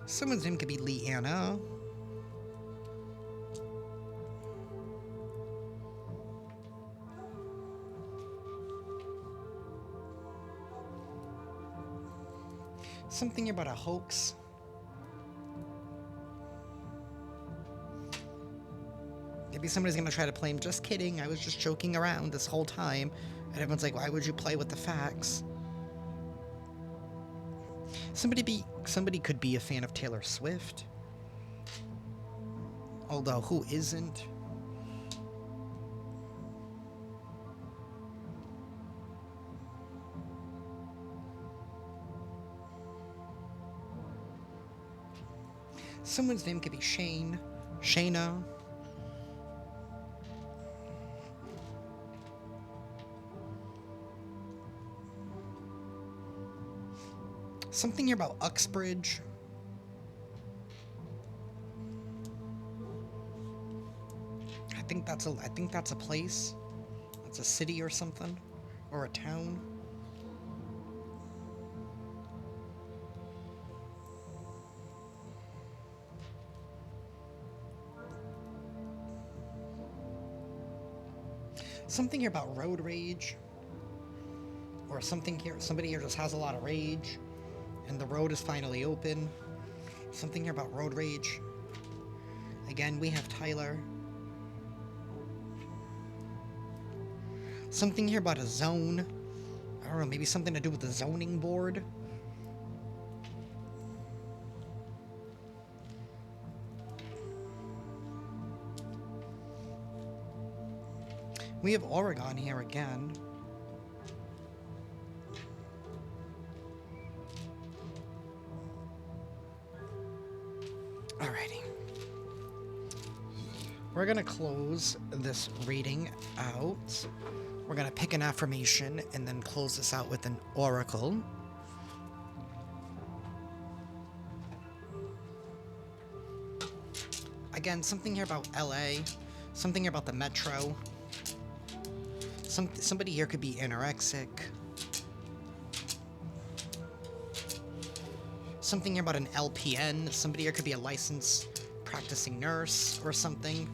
Someone's name could be Leanna. Something about a hoax. Maybe somebody's gonna try to play him. Just kidding, I was just joking around this whole time. And everyone's like, why would you play with the facts? Somebody could be a fan of Taylor Swift. Although, who isn't? Someone's name could be Shane. Shayna. Something here about Uxbridge. I think that's a place. That's a city or something. Or a town. Something here about road rage. Or something here, somebody here just has a lot of rage. And the road is finally open. Something here about road rage. Again, we have Tyler. Something here about a zone. I don't know, maybe something to do with the zoning board. We have Oregon here again. Alrighty. We're gonna close this reading out. We're gonna pick an affirmation and then close this out with an oracle. Again, something here about LA. Something here about the metro. Somebody here could be anorexic. Something here about an LPN. Somebody here could be a licensed practicing nurse or something.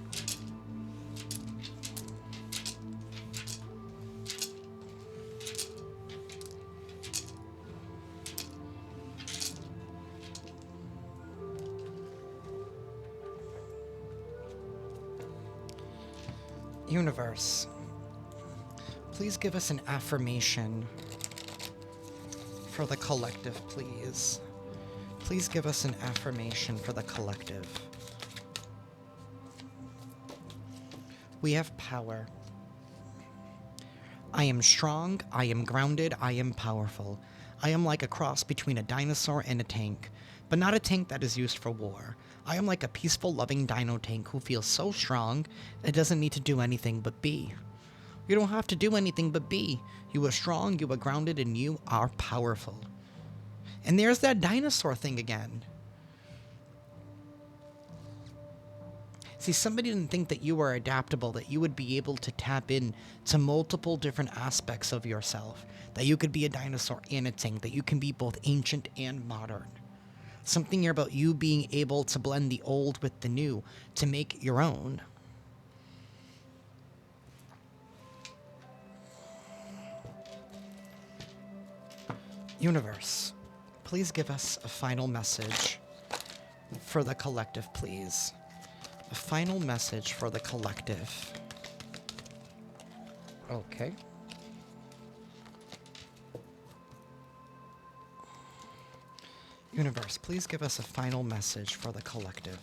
Universe, please give us an affirmation for the collective, please. Please give us an affirmation for the collective. We have power. I am strong, I am grounded, I am powerful. I am like a cross between a dinosaur and a tank, but not a tank that is used for war. I am like a peaceful, loving dino tank who feels so strong, it doesn't need to do anything but be. You don't have to do anything but be. You are strong, you are grounded, and you are powerful. And there's that dinosaur thing again. See, somebody didn't think that you were adaptable, that you would be able to tap in to multiple different aspects of yourself, that you could be a dinosaur and a tank, that you can be both ancient and modern. Something here about you being able to blend the old with the new to make your own. Universe, please give us a final message for the collective, please. A final message for the collective. Okay. Universe, please give us a final message for the collective.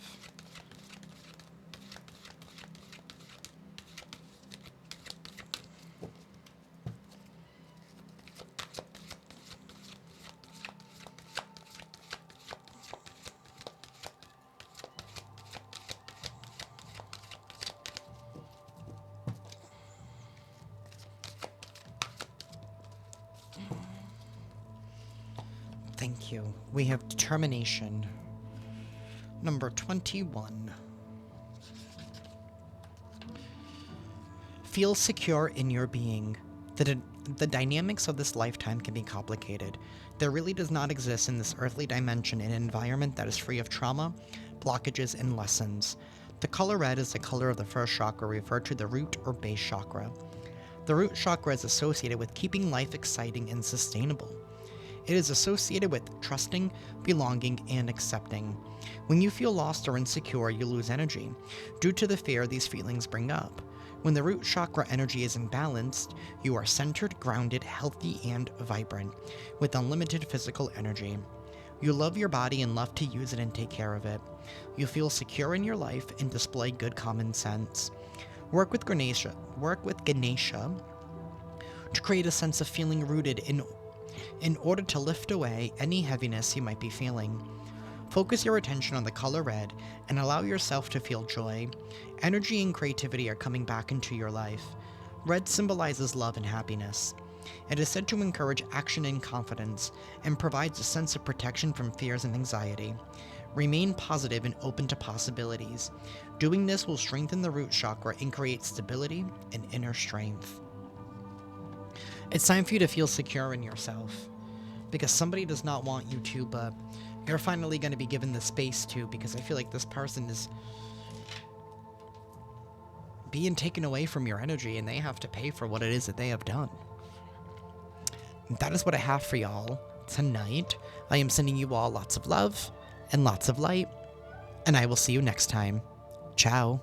Thank you. We have determination. Number 21. Feel secure in your being. The dynamics of this lifetime can be complicated. There really does not exist in this earthly dimension an environment that is free of trauma, blockages, and lessons. The color red is the color of the first chakra, referred to the root or base chakra. The root chakra is associated with keeping life exciting and sustainable. It is associated with trusting, belonging, and accepting. When you feel lost or insecure, you lose energy, due to the fear these feelings bring up. When the root chakra energy is imbalanced, you are centered, grounded, healthy, and vibrant, with unlimited physical energy. You love your body and love to use it and take care of it. You feel secure in your life and display good common sense. Work with Ganesha to create a sense of feeling rooted in order to lift away any heaviness you might be feeling. Focus your attention on the color red and allow yourself to feel joy. Energy and creativity are coming back into your life. Red symbolizes love and happiness. It is said to encourage action and confidence and provides a sense of protection from fears and anxiety. Remain positive and open to possibilities. Doing this will strengthen the root chakra and create stability and inner strength. It's time for you to feel secure in yourself, because somebody does not want you to, but you're finally going to be given the space to, because I feel like this person is being taken away from your energy and they have to pay for what it is that they have done. That is what I have for y'all tonight. I am sending you all lots of love and lots of light, and I will see you next time. Ciao.